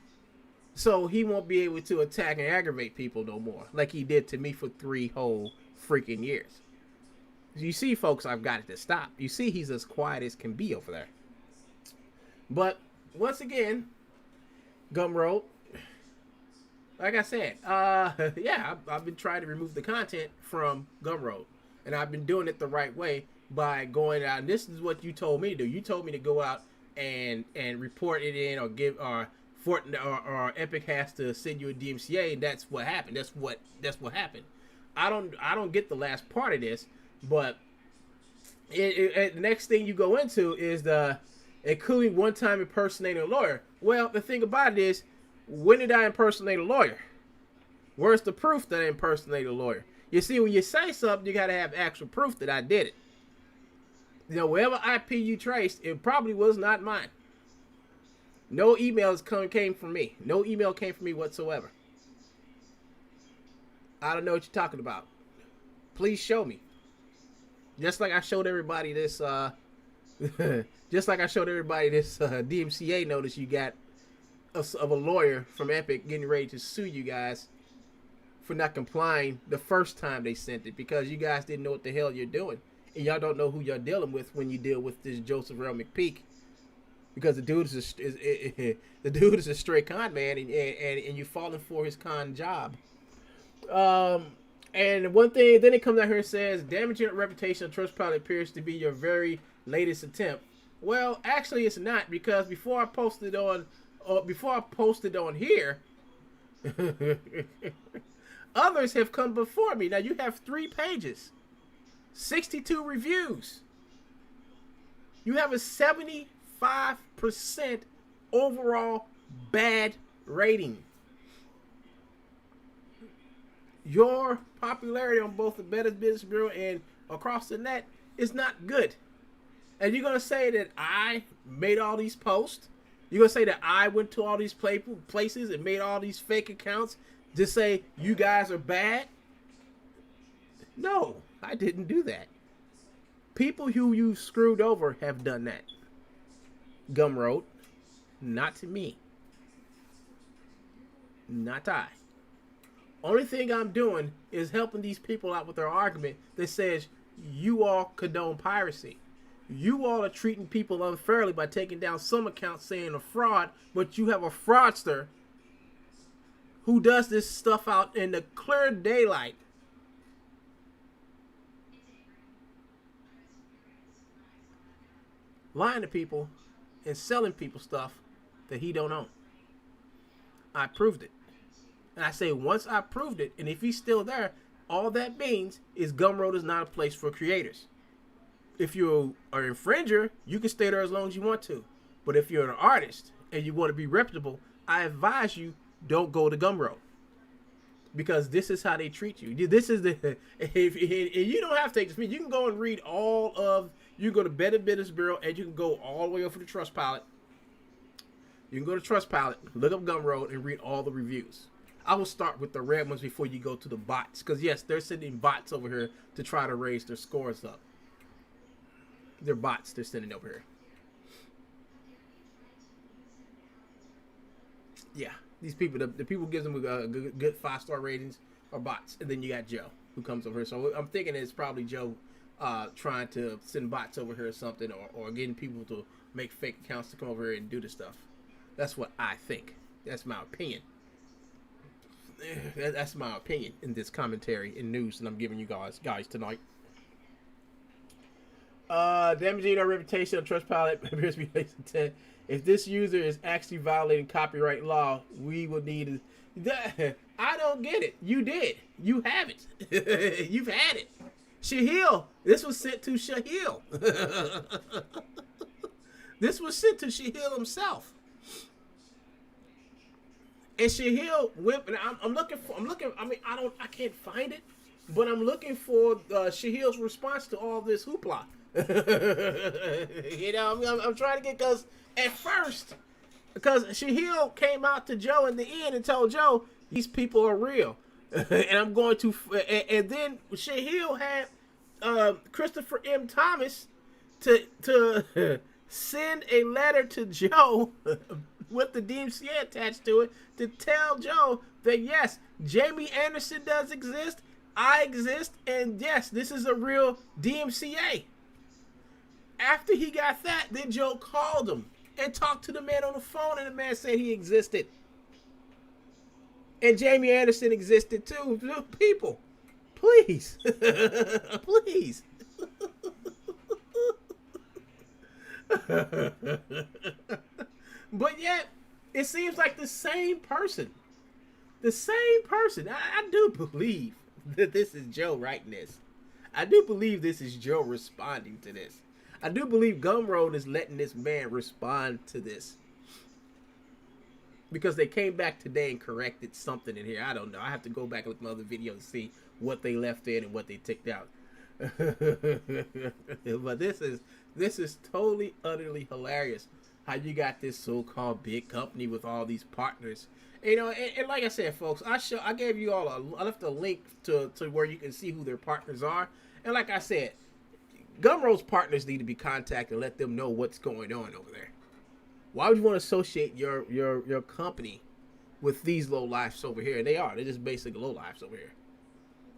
so he won't be able to attack and aggravate people no more like he did to me for 3 whole freaking years. You see, folks, I've got it to stop. You see, he's as quiet as can be over there. But once again, Gumroad, like I said, I've been trying to remove the content from Gumroad, and I've been doing it the right way by going out. And this is what you told me to do. You told me to go out and report it in, or give or Epic has to send you a DMCA, and that's what happened. That's what happened. I don't get the last part of this. But the next thing you go into is including one-time impersonating a lawyer. Well, the thing about it is, when did I impersonate a lawyer? Where's the proof that I impersonated a lawyer? You see, when you say something, you got to have actual proof that I did it. You know, wherever IP you traced, it probably was not mine. No emails came from me. No email came from me whatsoever. I don't know what you're talking about. Please show me. Just like I showed everybody this, just like I showed everybody this DMCA notice you got of a lawyer from Epic getting ready to sue you guys for not complying the first time they sent it because you guys didn't know what the hell you're doing. And y'all don't know who you're dealing with when you deal with this Joseph Earl McPeak. Because the dude is a straight con man, and you're falling for his con job. And one thing, then it comes out here and says, damaging reputation of Trustpilot appears to be your very latest attempt. Well, actually, it's not, because before I posted on here, others have come before me. Now you have 3 pages, 62 reviews. You have a 75% overall bad rating. Your popularity on both the Better Business Bureau and across the net is not good. And you're going to say that I made all these posts? You're going to say that I went to all these places and made all these fake accounts to say you guys are bad? No, I didn't do that. People who you screwed over have done that. Gumroad, not to me. Not I. Only thing I'm doing is helping these people out with their argument that says you all condone piracy. You all are treating people unfairly by taking down some accounts saying a fraud, but you have a fraudster who does this stuff out in the clear daylight. Lying to people and selling people stuff that he don't own. I proved it. And I say once I proved it, and if he's still there, all that means is Gumroad is not a place for creators. If you're an infringer, you can stay there as long as you want to. But if you're an artist and you want to be reputable, I advise you don't go to Gumroad. Because this is how they treat you. This is the, if you don't have to take this, you can go and read all of, you can go to Better Business Bureau and you can go all the way over to Trustpilot. You can go to Trustpilot, look up Gumroad and read all the reviews. I will start with the red ones before you go to the bots. Because, yes, they're sending bots over here to try to raise their scores up. They're bots they're sending over here. Yeah, these people, the people gives them good 5-star ratings are bots. And then you got Joe who comes over here. So I'm thinking it's probably Joe trying to send bots over here or something. Or getting people to make fake accounts to come over here and do the stuff. That's what I think. That's my opinion. That's my opinion in this commentary and news that I'm giving you guys tonight. Damaging our reputation on Trustpilot appears to be based on 10. If this user is actually violating copyright law, we will need I don't get it. You did. You have it. You've had it. Shahil. This was sent to Shahil. This was sent to Shahil himself. And Shahil went, and I'm looking, I mean, I can't find it, but I'm looking for Shahil's response to all this hoopla. You know, I'm trying to get, because at first, because Shahil came out to Joe in the end and told Joe, these people are real. And I'm going to, and then Shahil had Christopher M. Thomas to send a letter to Joe with the DMCA attached to it to tell Joe that yes, Jamie Anderson does exist, I exist, and yes, this is a real DMCA. After he got that, then Joe called him and talked to the man on the phone, and the man said he existed. And Jamie Anderson existed too. People, please, please. But yet, it seems like the same person. The same person. I do believe that this is Joe writing this. I do believe this is Joe responding to this. I do believe Gumroad is letting this man respond to this. Because they came back today and corrected something in here. I don't know. I have to go back and look at my other videos and see what they left in and what they took out. But this is totally utterly hilarious. How you got this so-called big company with all these partners, and like I said, folks, I gave you all I left a link to where you can see who their partners are, and like I said, Gumroad's partners need to be contacted and let them know what's going on over there. Why would you want to associate your company with these low lifes over here? They're just basic low lifes over here.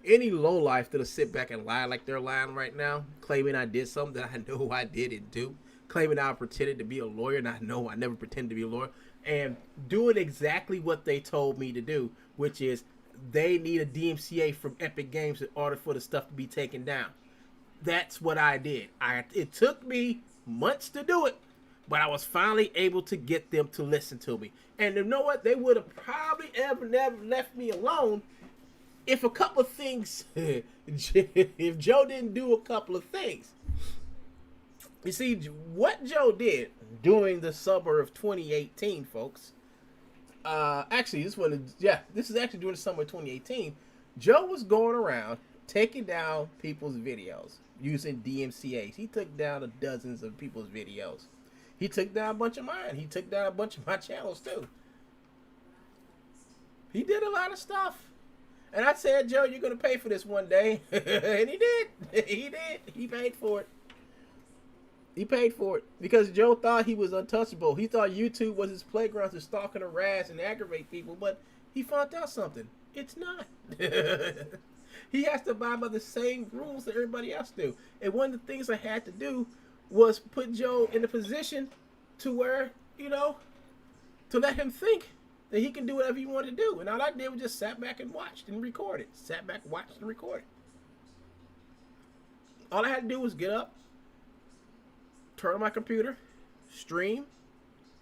Any low life that'll sit back and lie like they're lying right now, claiming I did something that I know I didn't do, claiming I pretended to be a lawyer and I know I never pretended to be a lawyer, and doing exactly what they told me to do, which is they need a DMCA from Epic Games in order for the stuff to be taken down. That's what I did. It took me months to do it, but I was finally able to get them to listen to me. And you know what? They would have probably never left me alone if a couple of things, if Joe didn't do a couple of things. You see, what Joe did during the summer of 2018, folks. Actually, this is actually during the summer of 2018. Joe was going around taking down people's videos using DMCAs. He took down dozens of people's videos. He took down a bunch of mine. He took down a bunch of my channels too. He did a lot of stuff. And I said, Joe, you're going to pay for this one day. And he did. He did. He paid for it. He paid for it. Because Joe thought he was untouchable. He thought YouTube was his playground to stalk and harass and aggravate people. But he found out something. It's not. He has to abide by the same rules that everybody else do. And one of the things I had to do was put Joe in a position to where, to let him think that he can do whatever he wanted to do. And all I did was just sat back and watched and recorded. Sat back, watched, and recorded. All I had to do was get up, turn on my computer, stream,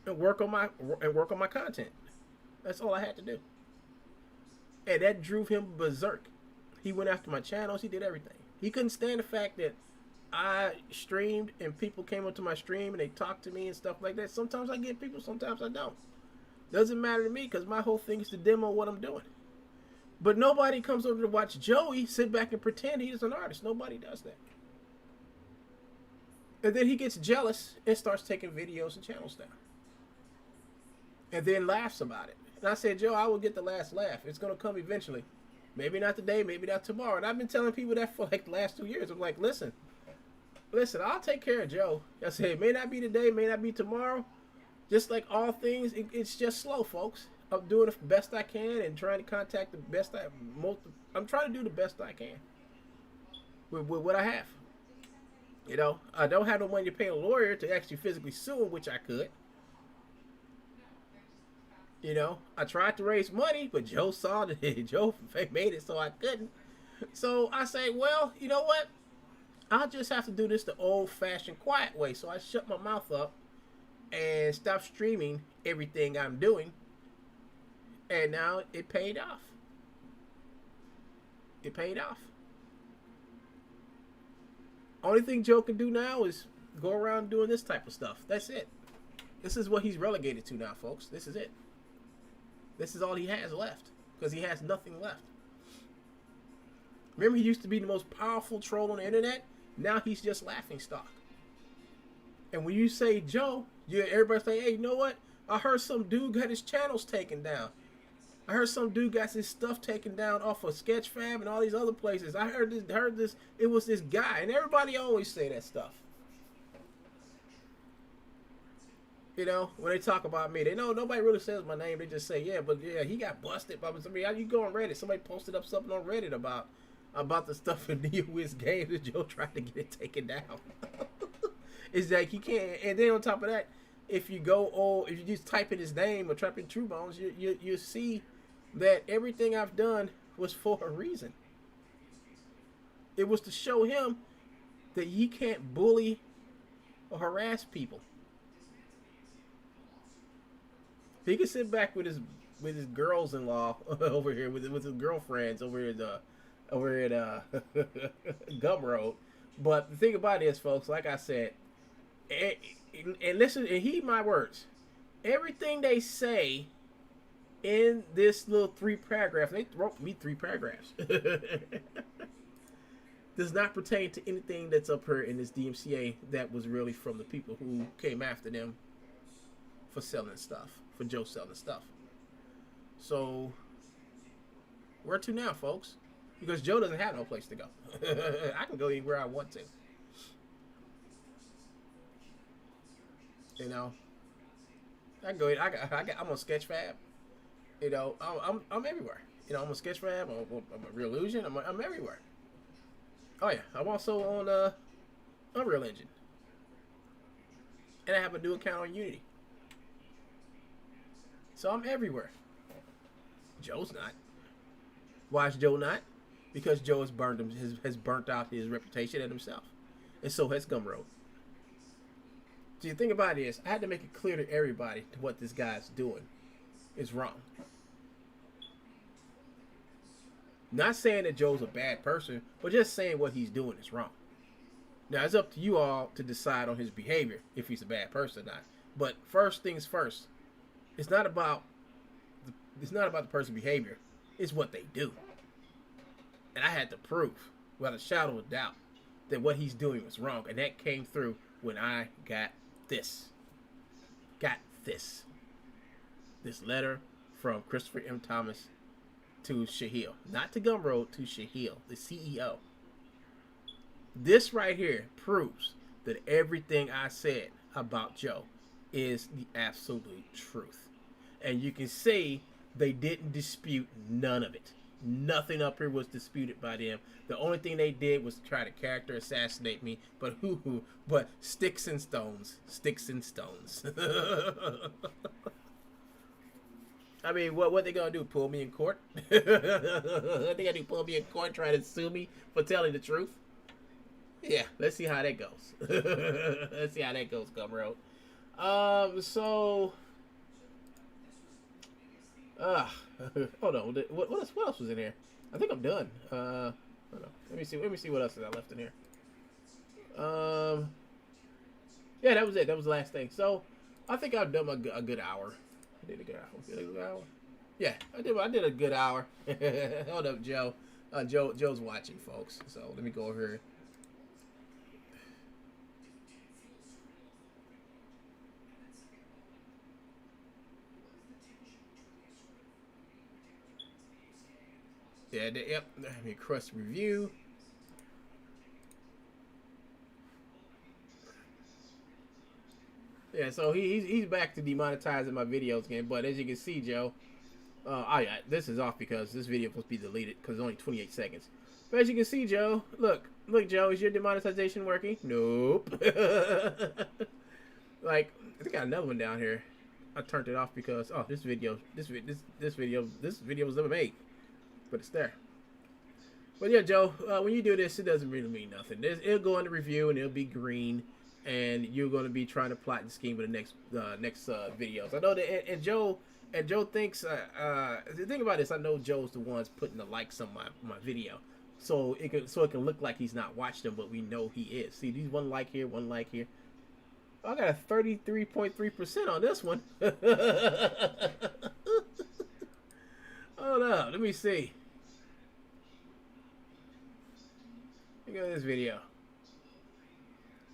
and work on my content. That's all I had to do. And that drove him berserk. He went after my channels. He did everything. He couldn't stand the fact that I streamed and people came up to my stream and they talked to me and stuff like that. Sometimes I get people, sometimes I don't. Doesn't matter to me because my whole thing is to demo what I'm doing. But nobody comes over to watch Joey sit back and pretend he's an artist. Nobody does that. And then he gets jealous and starts taking videos and channels down. And then laughs about it. And I said, Joe, I will get the last laugh. It's going to come eventually. Maybe not today, maybe not tomorrow. And I've been telling people that for like the last 2 years. I'm like, listen, I'll take care of Joe. I said, it may not be today, may not be tomorrow. Just like all things, it's just slow, folks. I'm doing the best I can and trying to contact the best I'm trying to do the best I can with what I have. I don't have no money to pay a lawyer to actually physically sue him, which I could. I tried to raise money, but Joe saw that Joe made it so I couldn't. So I say, well, you know what? I'll just have to do this the old-fashioned quiet way. So I shut my mouth up and stopped streaming everything I'm doing. And now it paid off. It paid off. Only thing Joe can do now is go around doing this type of stuff. That's it. This is what he's relegated to now, folks. This is it. This is all he has left. Because he has nothing left. Remember, he used to be the most powerful troll on the internet? Now he's just laughingstock. And when you say Joe, everybody say, hey, you know what? I heard some dude got his channels taken down. I heard some dude got his stuff taken down off of Sketchfab and all these other places. I heard this. It was this guy. And everybody always say that stuff. When they talk about me, they know nobody really says my name. They just say, yeah, he got busted. How you go on Reddit? Somebody posted up something on Reddit about the stuff in NeoWiz Games that Joe tried to get it taken down. It's like he can't. And then on top of that, if you just type in his name or type in True Bones, you see that everything I've done was for a reason. It was to show him that he can't bully or harass people. He can sit back with his girls-in-law over here, with his girlfriends over at Gumroad. But the thing about it is, folks, like I said, and listen, and heed my words. Everything they say in this little 3 paragraphs, they wrote me 3 paragraphs. does not pertain to anything that's up here in this DMCA that was really from the people who came after them for selling stuff, for Joe selling stuff. So, where to now, folks? Because Joe doesn't have no place to go. I can go anywhere I want to. You know, I can go. I'm on Sketchfab. You know, I'm everywhere. You know, I'm on Sketchfab. I'm a Real Illusion. I'm everywhere. Oh yeah, I'm also on Unreal Engine, and I have a new account on Unity. So I'm everywhere. Joe's not. Why is Joe not? Because Joe has burnt out his reputation and himself, and so has Gumroad. So you think about this, I had to make it clear to everybody what this guy's doing is wrong. Not saying that Joe's a bad person, but just saying what he's doing is wrong. Now it's up to you all to decide on his behavior, if he's a bad person or not. But first things first, it's not about the person's behavior, it's what they do. And I had to prove, without a shadow of doubt, that what he's doing was wrong. And that came through when I got this. This letter from Christopher M. Thomas to Shahil. Not to Gumroad, to Shahil, the CEO. This right here proves that everything I said about Joe is the absolute truth. And you can see they didn't dispute none of it. Nothing up here was disputed by them. The only thing they did was try to character assassinate me. But but sticks and stones. Sticks and stones. I mean, what they gonna do? Pull me in court? What they gonna do? Pull me in court trying to sue me for telling the truth? Yeah, let's see how that goes. Let's see how that goes, Gumroad. So... hold on. What else was in here? I think I'm done. Hold on. Let me see what else is I left in here. Yeah, that was it. That was the last thing. So I think I've done a good hour. I did a good hour. Did a good hour? Yeah, I did a good hour. Hold up, Joe. Joe's watching, folks. So let me go over here. Yeah, yep. Let me crust review. Yeah, so he's back to demonetizing my videos again. But as you can see, Joe, oh yeah, this is off because this video was supposed to be deleted because it's only 28 seconds. But as you can see, Joe, look, Joe, is your demonetization working? Nope. Like, I think I got another one down here. I turned it off because this video was never made, but it's there. But yeah, Joe, when you do this, it doesn't really mean nothing. It'll go in the review and it'll be green, and you're going to be trying to plot and scheme for the next videos. I know that, and Joe thinks. The thing about this, I know Joe's the ones putting the likes on my video, so it can look like he's not watched them, but we know he is. See, these one like here, one like here. I got a 33.3% on this one. Hold up, let me see. Look at this video.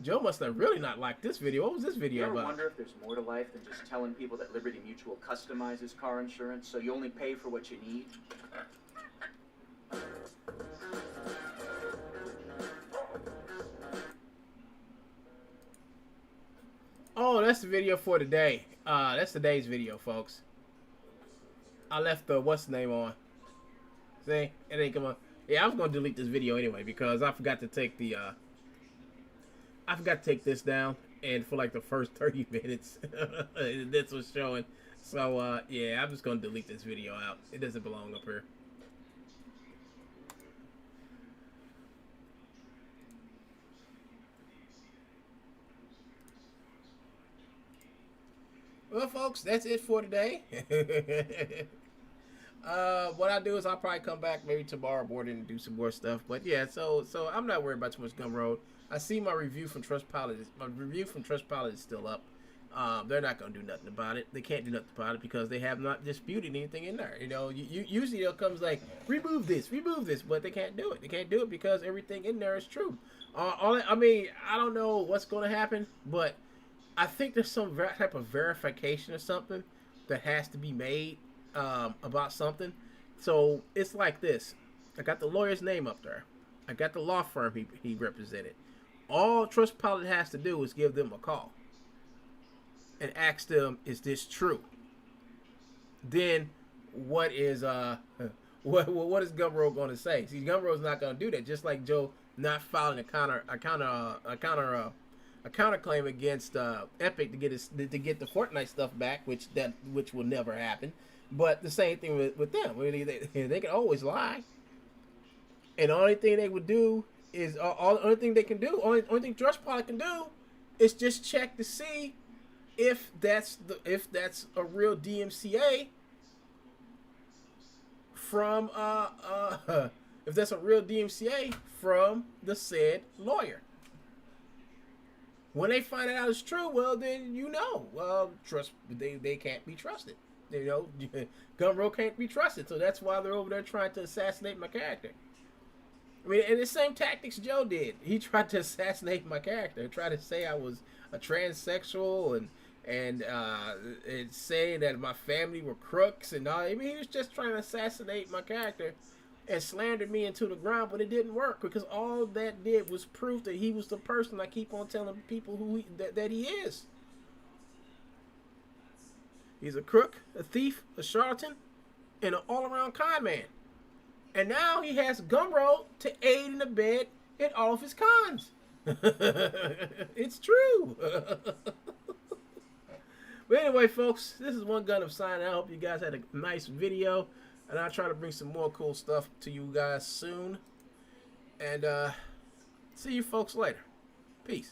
Joe must have really not liked this video. What was this video about? You ever wonder if there's more to life than just telling people that Liberty Mutual customizes car insurance so you only pay for what you need? Oh, that's the video for today. That's today's video, folks. I left the what's the name on. See, it ain't come on. Yeah, I was gonna delete this video anyway because I forgot to take the this down, and for like the first 30 minutes, this was showing. So yeah, I'm just gonna delete this video out. It doesn't belong up here. Well, folks, that's it for today. What I do is I'll probably come back maybe tomorrow morning and do some more stuff. But yeah, so I'm not worried about too much Gumroad. I see my review from Trustpilot. My review from Trustpilot is still up. They're not going to do nothing about it. They can't do nothing about it because they have not disputed anything in there. You know, usually it comes like, remove this, but they can't do it. They can't do it because everything in there is true. I mean, I don't know what's going to happen, but I think there's some type of verification or something that has to be made about something. So it's like this. I got the lawyer's name up there. I got the law firm he represented. All Trustpilot has to do is give them a call and ask them, is this true? Then what is what is Gumroad going to say? See, Gumroad's not going to do that. Just like Joe not filing a counterclaim against Epic to get the Fortnite stuff back, which will never happen. But the same thing with them. They can always lie, and the only thing they would do is only thing they can do, only thing Trustpilot can do, is just check to see if that's a real DMCA from if that's a real DMCA from the said lawyer. When they find out it's true, well then they can't be trusted. You know, Gumroad can't be trusted, so that's why they're over there trying to assassinate my character. I mean, and the same tactics Joe did. He tried to assassinate my character, tried to say I was a transsexual and saying that my family were crooks and all. I mean, he was just trying to assassinate my character and slandered me into the ground, but it didn't work because all that did was prove that he was the person I keep on telling people that he is. He's a crook, a thief, a charlatan, and an all-around con man. And now he has Gumroad to aid and abet in all of his cons. It's true. But anyway, folks, this is One Gun of Sign. I hope you guys had a nice video, and I'll try to bring some more cool stuff to you guys soon. And see you folks later. Peace.